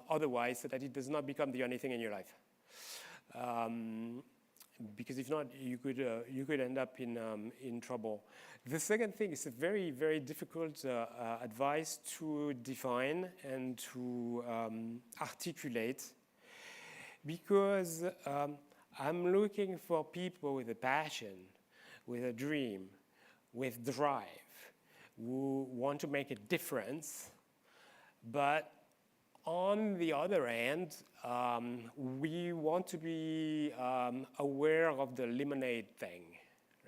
Speaker 3: Otherwise, so that it does not become the only thing in your life. Because if not, you could end up in trouble. The second thing is a very, very difficult advice to define and to articulate, because I'm looking for people with a passion, with a dream, with drive, who want to make a difference. But on the other hand, we want to be aware of the lemonade thing,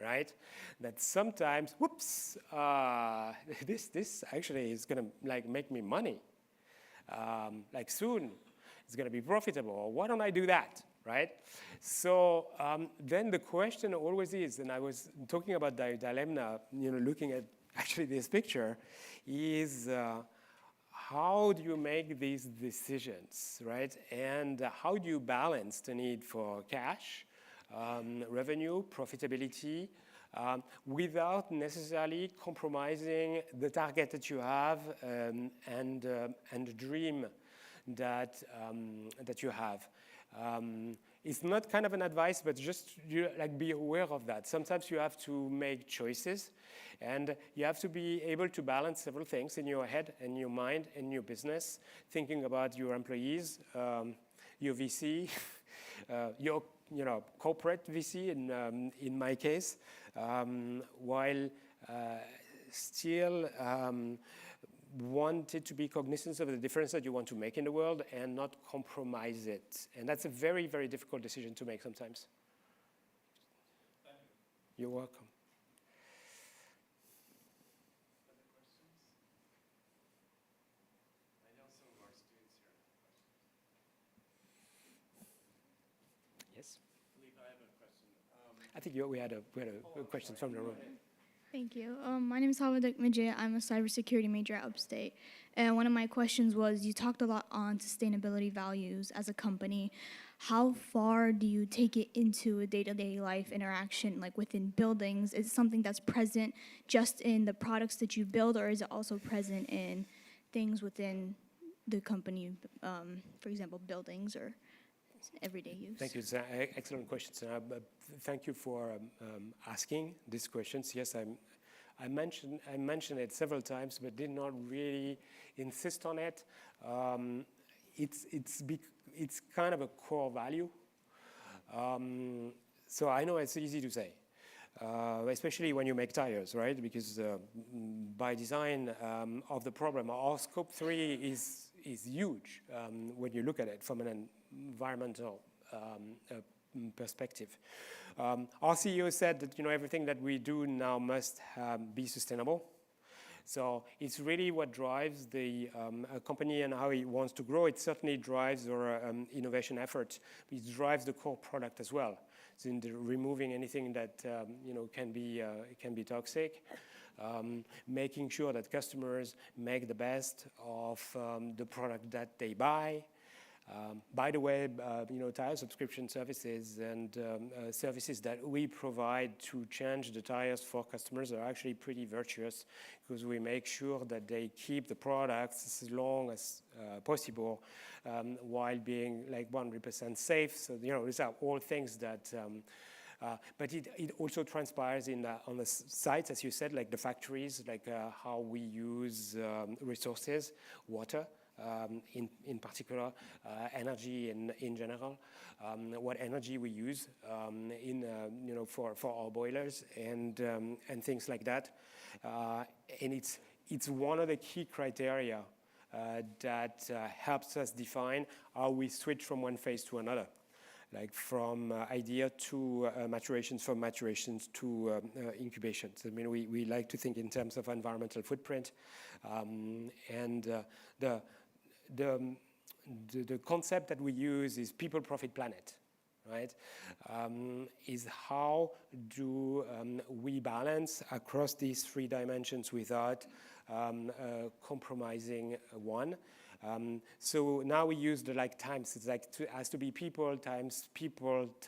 Speaker 3: right? That sometimes, whoops, this actually is gonna make me money. Soon, it's gonna be profitable. Why don't I do that, right? So then the question always is, and I was talking about the dilemma, looking at actually this picture, is how do you make these decisions, right? And how do you balance the need for cash, revenue, profitability, without necessarily compromising the target that you have and the dream that you have. It's not kind of an advice, but just be aware of that. Sometimes you have to make choices, and you have to be able to balance several things in your head and your mind and your business, thinking about your employees, your VC, your corporate VC in my case, while still wanted to be cognizant of the difference that you want to make in the world and not compromise it. And that's a very, very difficult decision to make sometimes. You're welcome.
Speaker 4: Other questions? I know some of our students here have questions.
Speaker 3: Yes?
Speaker 4: Philippe, I have a question.
Speaker 3: I think we had a question from the room.
Speaker 6: Thank you. My name is Havadak Majay. I'm a cybersecurity major at Upstate. And one of my questions was, you talked a lot on sustainability values as a company. How far do you take it into a day-to-day life interaction, within buildings? Is it something that's present just in the products that you build, or is it also present in things within the company, for example, buildings or everyday use?
Speaker 3: Thank you. It's an excellent question. Thank you for asking these questions. Yes, I mentioned it several times, but did not really insist on it. It's kind of a core value. So I know it's easy to say, especially when you make tires, right? Because by design of the problem, our scope 3 is huge when you look at it from an environmental perspective. Our CEO said that everything that we do now must be sustainable. So it's really what drives the company and how it wants to grow. It certainly drives our innovation efforts. It drives the core product as well. So in removing anything that can be toxic, making sure that customers make the best of the product that they buy. By the way, tire subscription services and services that we provide to change the tires for customers are actually pretty virtuous, because we make sure that they keep the products as long as possible while being like 100% safe. So these are all things that. But it also transpires on the sites, as you said, like the factories, like how we use resources, water. In particular, energy in general, what energy we use for our boilers and things like that, and it's one of the key criteria that helps us define how we switch from one phase to another, like from idea to maturations, from maturations to incubations. I mean, we like to think in terms of environmental footprint, and the concept that we use is people, profit, planet, right? Is how do we balance across these three dimensions without compromising one. So now we use the times. It's like has to be people times profit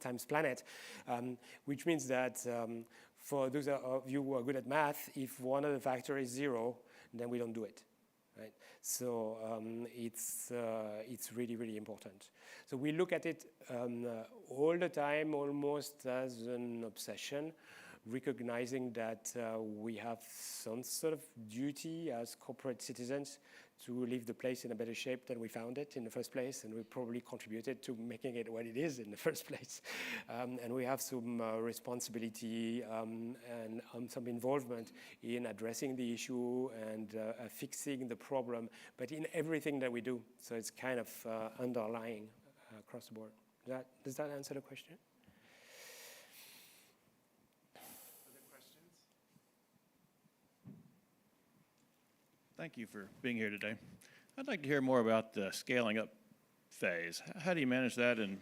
Speaker 3: times planet, which means that for those of you who are good at math, if one of the factors is 0, then we don't do it, right? So it's really, really important. So we look at it all the time, almost as an obsession, recognizing that we have some sort of duty as corporate citizens to leave the place in a better shape than we found it in the first place, and we probably contributed to making it what it is in the first place. And we have some responsibility and some involvement in addressing the issue and fixing the problem, but in everything that we do. So it's kind of underlying across the board. Does that answer the question?
Speaker 7: Thank you for being here today. I'd like to hear more about the scaling up phase. How do you manage that? And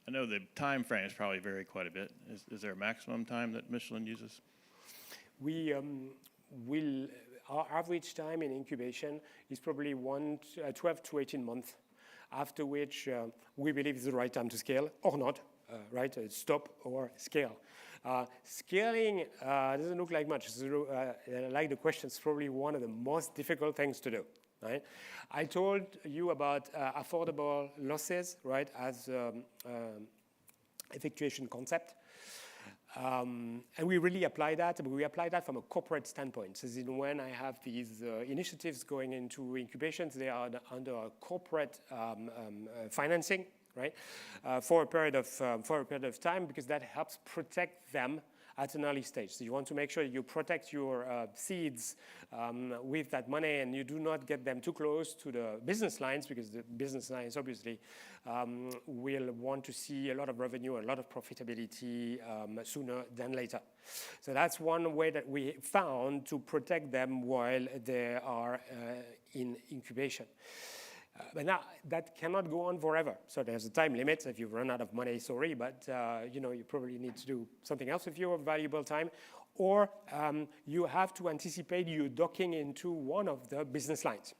Speaker 7: I know the time frames probably vary quite a bit. Is there a maximum time that Michelin uses?
Speaker 3: Our average time in incubation is probably 12 to 18 months, after which we believe is the right time to scale or not, right? Stop or scale. Scaling doesn't look like much. Like the question, it's probably one of the most difficult things to do, right? I told you about affordable losses, right, as effectuation concept. And we really apply that, but we apply that from a corporate standpoint. As in when I have these initiatives going into incubations, they are under a corporate financing, right, for a period of time, because that helps protect them at an early stage. So you want to make sure you protect your seeds with that money, and you do not get them too close to the business lines, because the business lines obviously will want to see a lot of revenue, a lot of profitability sooner than later. So that's one way that we found to protect them while they are in incubation. But now that cannot go on forever. So there's a time limit. If you run out of money, sorry, but you probably need to do something else with your valuable time, or you have to anticipate you docking into one of the business lines.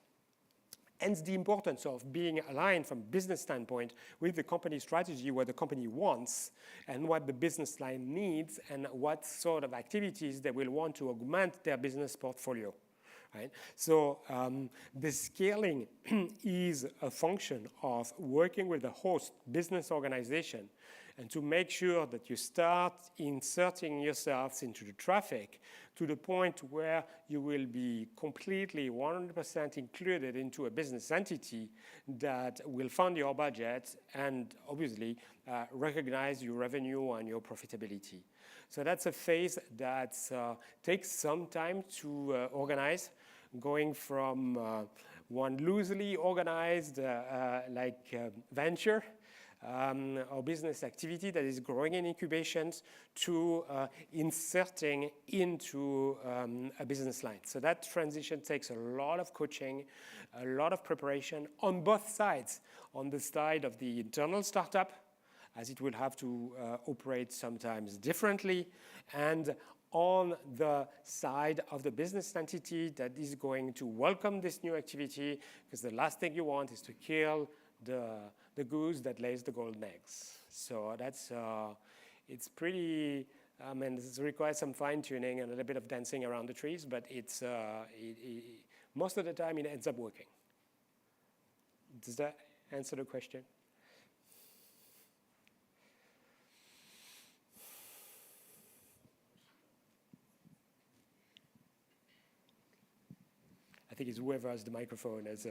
Speaker 3: Hence the importance of being aligned from a business standpoint with the company strategy, what the company wants, and what the business line needs, and what sort of activities they will want to augment their business portfolio. Right? So the scaling is a function of working with the host business organization and to make sure that you start inserting yourselves into the traffic to the point where you will be completely 100% included into a business entity that will fund your budget and obviously recognize your revenue and your profitability. So that's a phase that takes some time to organize, going from one loosely organized venture or business activity that is growing in incubations to inserting into a business line. So that transition takes a lot of coaching, a lot of preparation on both sides. On the side of the internal startup, as it will have to operate sometimes differently, and on the side of the business entity that is going to welcome this new activity, because the last thing you want is to kill the goose that lays the golden eggs. So that's, it's pretty, it requires some fine tuning and a little bit of dancing around the trees, but it's, most of the time it ends up working. Does that answer the question? I think it's whoever has the microphone as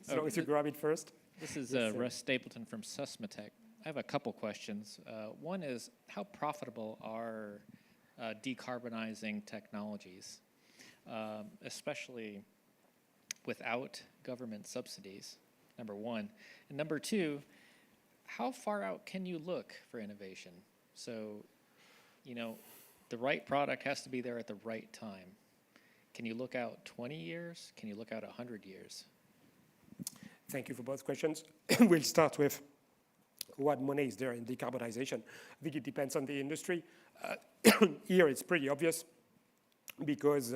Speaker 3: long as you grab it first.
Speaker 8: This is Russ Stapleton from Susmatech. I have a couple questions. One is, how profitable are decarbonizing technologies, especially without government subsidies, number one. And number two, how far out can you look for innovation? So, you know, the right product has to be there at the right time. Can you look out 20 years? Can you look out 100 years?
Speaker 3: Thank you for both questions. We'll start with what money is there in decarbonization. I think it depends on the industry. Here it's pretty obvious because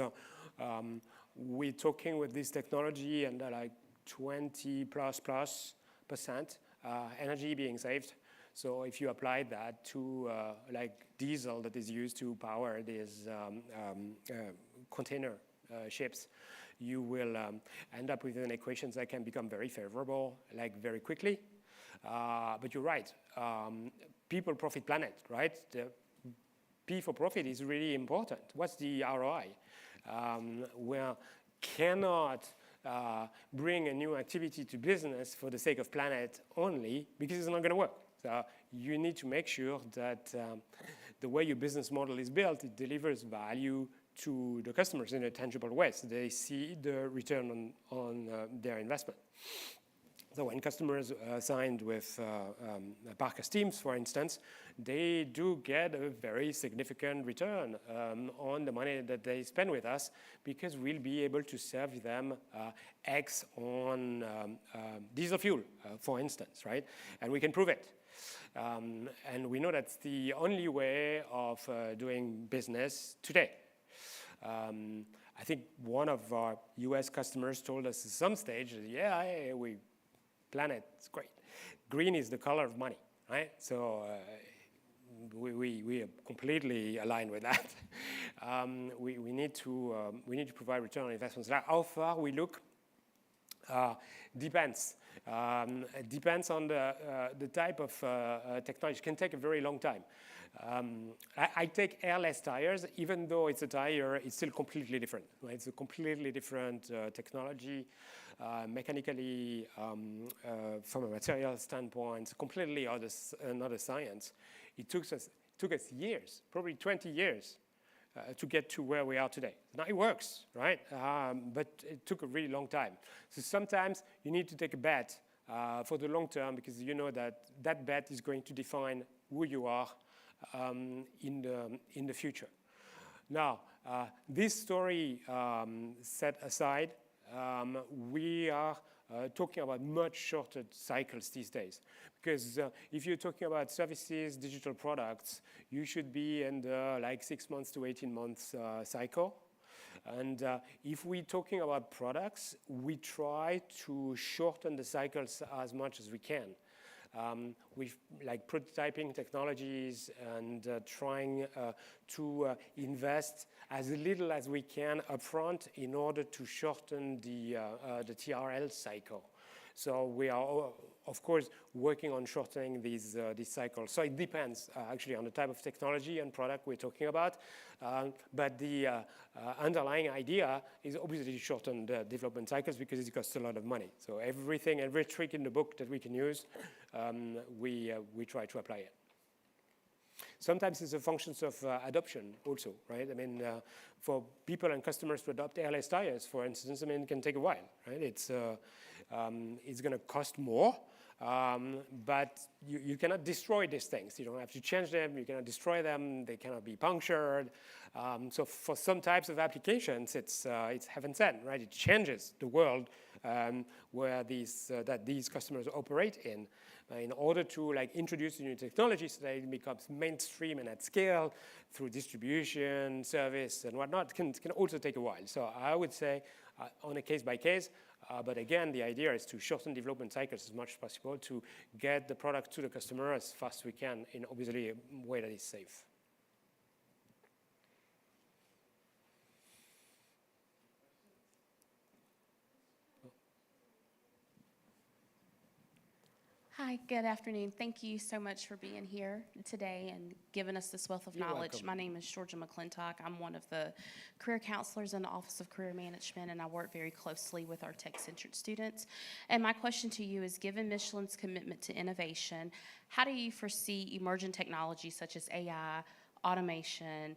Speaker 3: we're talking with this technology and like 20+% energy being saved. So if you apply that to like diesel that is used to power these container ships, you will end up with an equation that can become very favorable, like very quickly. But you're right, people, profit, planet, right? The P for profit is really important. What's the ROI? We cannot bring a new activity to business for the sake of planet only because it's not going to work. So you need to make sure that the way your business model is built, it delivers value to the customers in a tangible way, so they see the return on their investment. So when customers signed with Parker Steams, for instance, they do get a very significant return on the money that they spend with us because we'll be able to serve them X on diesel fuel, for instance, right? And we can prove it. And we know that's the only way of doing business today. I think one of our US customers told us at some stage, yeah, planet, it's great. Green is the color of money, right? So we are completely aligned with that. We need to provide return on investments. Now, how far we look depends. It depends on the type of technology. It can take a very long time. I take airless tires, even though it's a tire, it's still completely different. Right? It's a completely different technology, mechanically, from a material standpoint, completely another science. It took us years, probably 20 years, to get to where we are today. Now it works, right? But it took a really long time. So sometimes you need to take a bet for the long term because you know that bet is going to define who you are in the future. Now, this story set aside, we are talking about much shorter cycles these days. Because if you're talking about services, digital products, you should be in the like 6 months to 18 months cycle. And if we're talking about products, we try to shorten the cycles as much as we can. With like prototyping technologies and trying to invest as little as we can upfront in order to shorten the TRL cycle. So we are, of course, working on shortening these cycles. So it depends actually on the type of technology and product we're talking about. But the underlying idea is obviously to shorten the development cycles because it costs a lot of money. So every trick in the book that we can use, we try to apply it. Sometimes it's a function of adoption also, right? I mean, for people and customers to adopt airless tires, for instance, I mean, it can take a while, right? It's going to cost more, but you cannot destroy these things. You don't have to change them. You cannot destroy them. They cannot be punctured. So for some types of applications, it's heaven sent, right? It changes the world where these customers operate in order to like introduce new technologies so that it becomes mainstream and at scale through distribution, service, and whatnot, can also take a while. So I would say on a case by case, but again, the idea is to shorten development cycles as much as possible to get the product to the customer as fast as we can in obviously a way that is safe.
Speaker 9: Hi, good afternoon. Thank you so much for being here today and giving us this wealth of knowledge.
Speaker 3: Welcome.
Speaker 9: My name is Georgia McClintock. I'm one of the career counselors in the Office of Career Management, and I work very closely with our tech-centered students. And my question to you is, given Michelin's commitment to innovation, how do you foresee emerging technologies such as AI, automation,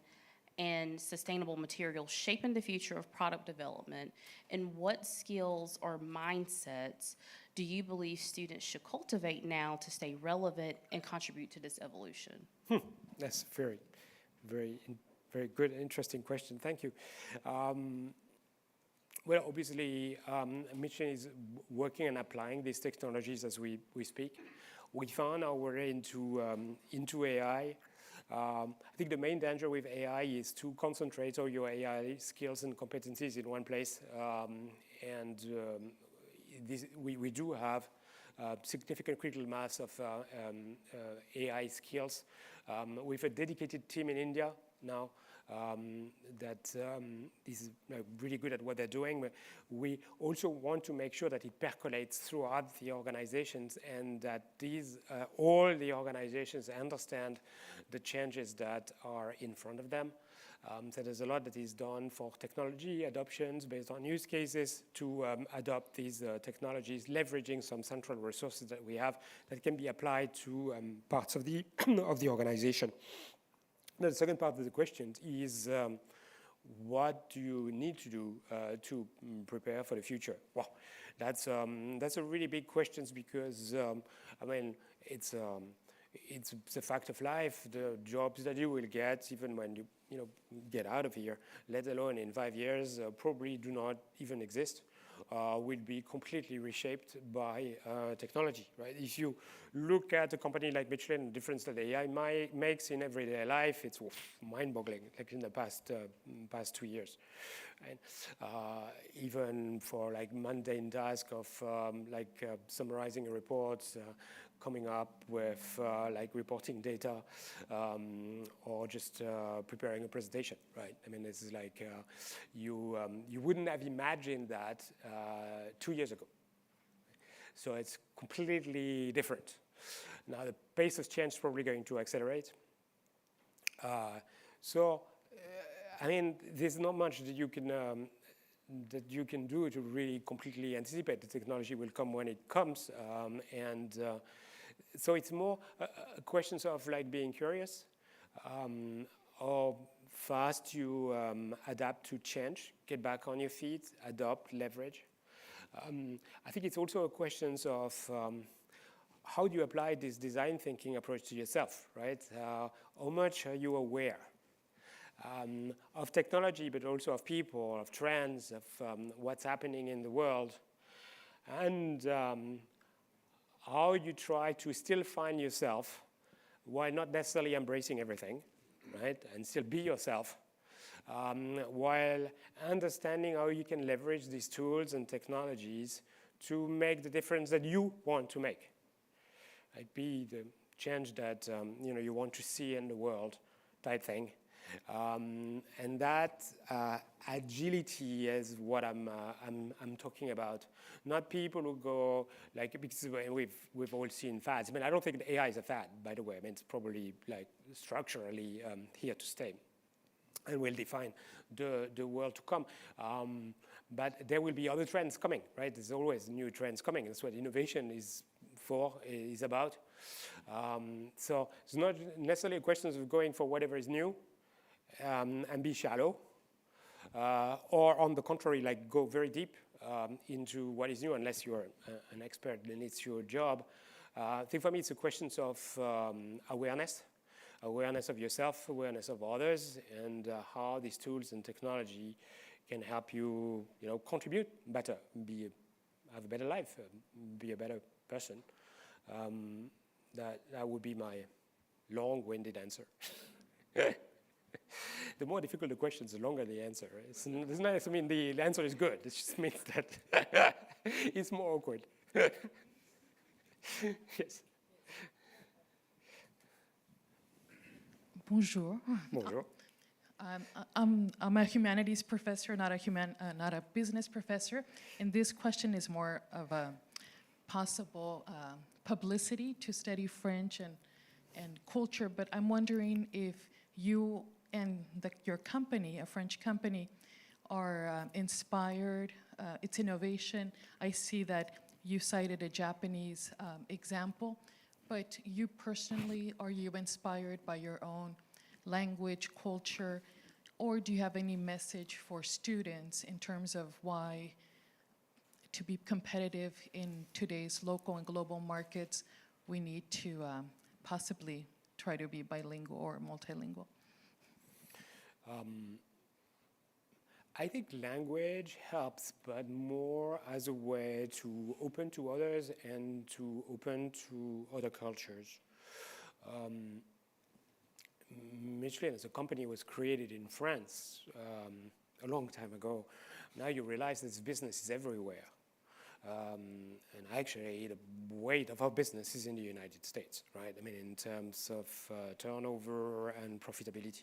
Speaker 9: and sustainable materials shaping the future of product development? And what skills or mindsets do you believe students should cultivate now to stay relevant and contribute to this evolution?
Speaker 3: That's very good, interesting question. Thank you. Well, obviously, Michelin is working and applying these technologies as we speak. We found our way into AI. I think the main danger with AI is to concentrate all your AI skills and competencies in one place. We do have significant critical mass of AI skills. With a dedicated team in India now that is really good at what they're doing. We also want to make sure that it percolates throughout the organizations and that all the organizations understand the changes that are in front of them. So there's a lot that is done for technology adoptions based on use cases to adopt these technologies, leveraging some central resources that we have that can be applied to parts of the organization. The second part of the question is, what do you need to do to prepare for the future? Well, that's a really big question because I mean it's a fact of life. The jobs that you will get, even when you get out of here, let alone in 5 years, probably do not even exist. Will be completely reshaped by technology, right? If you look at a company like Michelin, the difference that AI makes in everyday life, it's mind-boggling, like in the past 2 years. And even for like mundane task of summarizing a report, coming up with like reporting data, or just preparing a presentation, right? I mean, this is like you wouldn't have imagined that 2 years ago. So it's completely different. Now the pace of change is probably going to accelerate. I mean, there's not much that you can do to really completely anticipate. The technology will come when it comes, so it's more a question of like being curious, how fast you adapt to change, get back on your feet, adopt, leverage. I think it's also a question of how do you apply this design thinking approach to yourself, right? How much are you aware of technology, but also of people, of trends, of what's happening in the world, and how you try to still find yourself while not necessarily embracing everything, right? And still be yourself, while understanding how you can leverage these tools and technologies to make the difference that you want to make. Like be the change that you want to see in the world type thing. And that agility is what I'm talking about. Not people who go like, because we've all seen fads. I mean, I don't think the AI is a fad, by the way. I mean, it's probably like structurally here to stay, and will define the world to come. But there will be other trends coming, right? There's always new trends coming. That's what innovation is about. So it's not necessarily a question of going for whatever is new. And be shallow, or on the contrary, like go very deep into what is new, unless you're an expert, then it's your job. I think for me it's a question of awareness of yourself, awareness of others, and how these tools and technology can help you, contribute better, have a better life, be a better person. That would be my long-winded answer. The more difficult the questions, the longer the answer. It's nice. I mean, the answer is good. It just means that it's more awkward. Yes.
Speaker 10: Bonjour.
Speaker 3: Bonjour.
Speaker 10: I'm a humanities professor, not a business professor, and this question is more of a possible publicity to study French and culture. But I'm wondering if you and your company, a French company, are inspired, its innovation. I see that you cited a Japanese example, but you personally, are you inspired by your own language, culture, or do you have any message for students in terms of why, to be competitive in today's local and global markets, we need to possibly try to be bilingual or multilingual?
Speaker 3: I think language helps, but more as a way to open to others and to open to other cultures. Michelin as a company was created in France a long time ago. Now you realize this business is everywhere. And actually, the weight of our business is in the United States, right? I mean, in terms of turnover and profitability.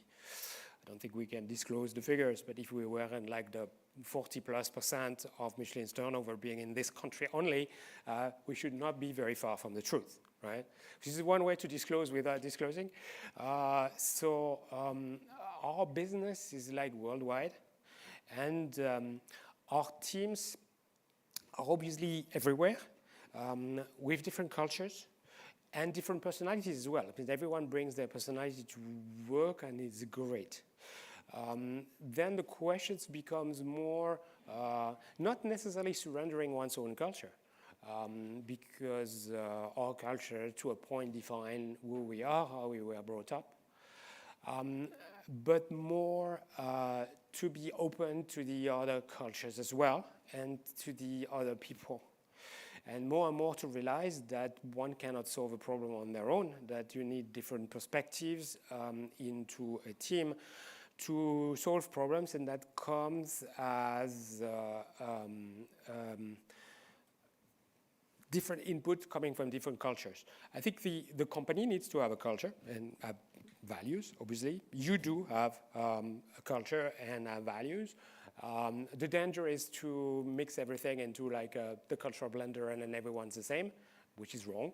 Speaker 3: I don't think we can disclose the figures, but if we were in like the 40+% of Michelin's turnover being in this country only, we should not be very far from the truth, right? This is one way to disclose without disclosing. So our business is like worldwide, and our teams are obviously everywhere with different cultures and different personalities as well. Because everyone brings their personality to work, and it's great. Then the questions becomes more not necessarily surrendering one's own culture, because our culture to a point define who we are, how we were brought up, but more to be open to the other cultures as well and to the other people. And more to realize that one cannot solve a problem on their own, that you need different perspectives into a team to solve problems, and that comes as different input coming from different cultures. I think the company needs to have a culture and have values, obviously. You do have a culture and values. The danger is to mix everything into like the cultural blender, and then everyone's the same, which is wrong,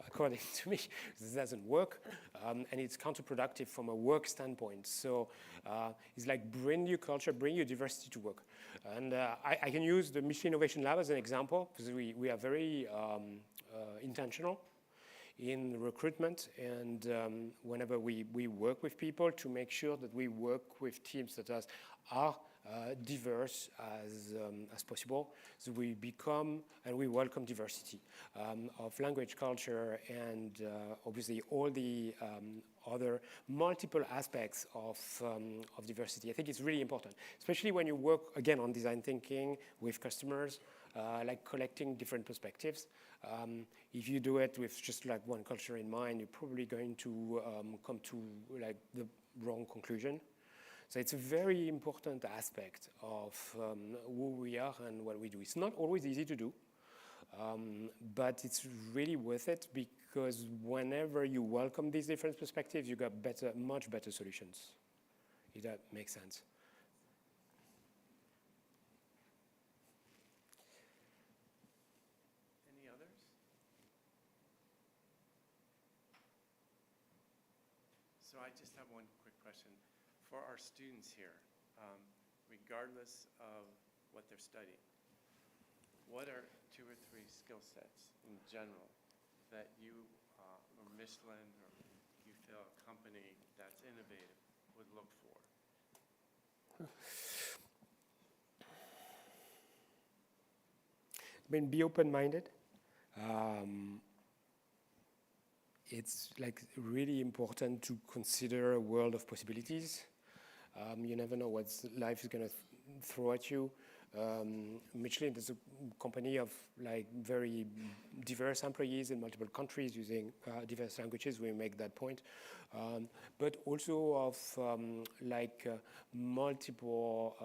Speaker 3: according to me. This doesn't work, and it's counterproductive from a work standpoint. So it's like bring your culture, bring your diversity to work. And I can use the Michelin Innovation Lab as an example, because we are very intentional in recruitment, and whenever we work with people, to make sure that we work with teams that are diverse as possible. So we become and we welcome diversity of language, culture, and obviously all the other multiple aspects of diversity. I think it's really important, especially when you work again on design thinking with customers, like collecting different perspectives. If you do it with just like one culture in mind, you're probably going to come to like the wrong conclusion. So it's a very important aspect of who we are and what we do. It's not always easy to do, but it's really worth it because whenever you welcome these different perspectives, you got much better solutions, if that makes sense.
Speaker 4: Any others? So I just have one quick question. For our students here, regardless of what they're studying, what are 2 or 3 skill sets in general that you or Michelin or you feel a company that's innovative would look for?
Speaker 3: I mean, be open-minded. It's like really important to consider a world of possibilities. You never know what life is going to throw at you. Michelin is a company of like very diverse employees in multiple countries using diverse languages. We make that point, but also of multiple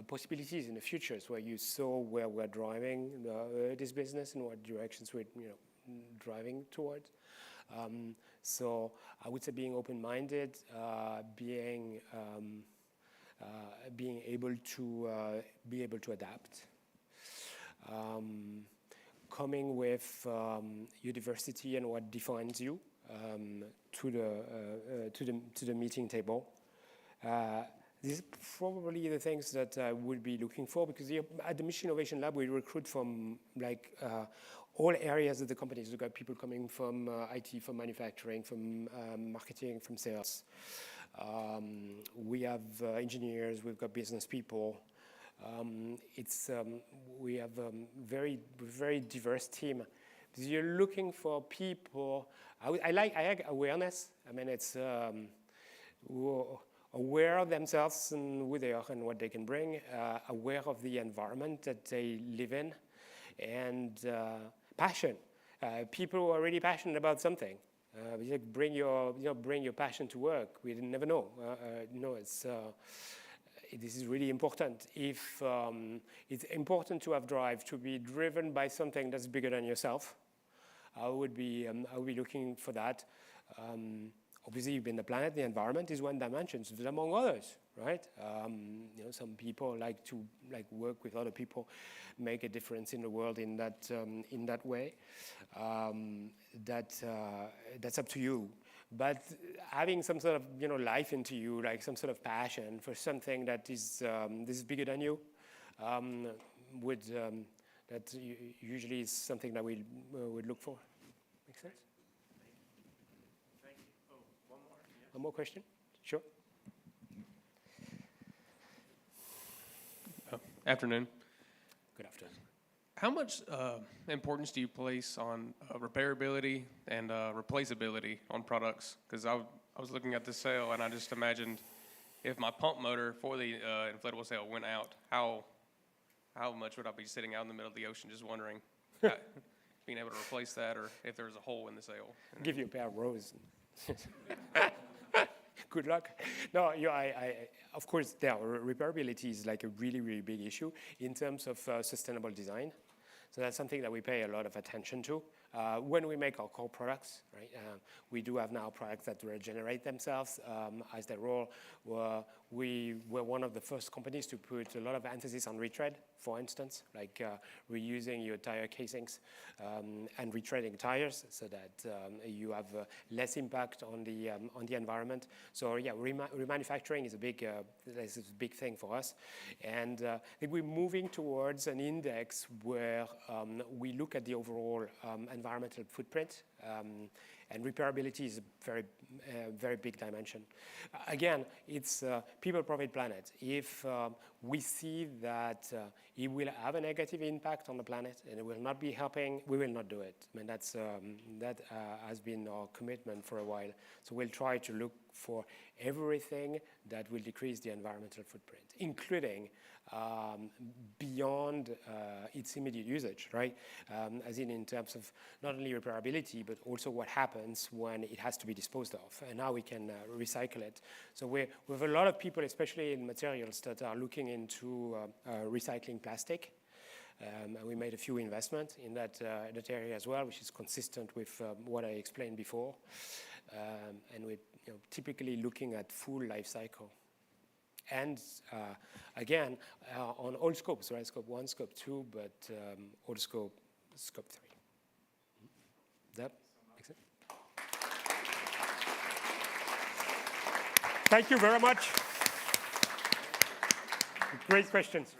Speaker 3: possibilities in the future. So where you saw where we're driving this business and what directions we're driving towards. So I would say being open-minded, being able to adapt, coming with your diversity and what defines you to the meeting table. These are probably the things that I would be looking for, because at the Michelin Innovation Lab we recruit from all areas of the company. So we've got people coming from IT, from manufacturing, from marketing, from sales. We have engineers, we've got business people. We have a very, very diverse team. Because you're looking for people, I like awareness. I mean, it's aware of themselves and who they are and what they can bring, aware of the environment that they live in, and passion. People who are really passionate about something. Bring your passion to work. We never know. This is really important. If it's important to have drive, to be driven by something that's bigger than yourself, I would be looking for that. Obviously, the planet, the environment is one dimension, among others, right? Some people like to work with other people, make a difference in the world in that way. That's up to you. But having some sort of life into you, like some sort of passion for something that is bigger than you, that usually is something that we would look for. Make sense? One more question? Sure.
Speaker 11: Afternoon.
Speaker 3: Good afternoon.
Speaker 11: How much importance do you place on repairability and replaceability on products? Because I was looking at the sail and I just imagined if my pump motor for the inflatable sail went out, how much would I be sitting out in the middle of the ocean just wondering, being able to replace that, or if there's a hole in the sail?
Speaker 3: Give you a pair of roses. Good luck. No, of course, repairability is like a really, really big issue in terms of sustainable design. So that's something that we pay a lot of attention to. When we make our core products, right? We do have now products that regenerate themselves as they roll. We were one of the first companies to put a lot of emphasis on retread, for instance, like reusing your tire casings and retreading tires so that you have less impact on the environment. So yeah, remanufacturing is a big thing for us, and I think we're moving towards an index where we look at the overall environmental footprint. And repairability is a very, very big dimension. Again, it's people, profit, planet. If we see that it will have a negative impact on the planet and it will not be helping, we will not do it. I mean, that has been our commitment for a while. So we'll try to look for everything that will decrease the environmental footprint, including beyond its immediate usage, right? As in terms of not only repairability, but also what happens happens when it has to be disposed of, and how we can recycle it. So we have a lot of people, especially in materials, that are looking into recycling plastic. And we made a few investments in that area as well, which is consistent with what I explained before. And we're typically looking at full life cycle. And again, on all scopes, right? Scope 1, Scope 2, but all Scope 3. That makes sense? Thank you very much. Great questions.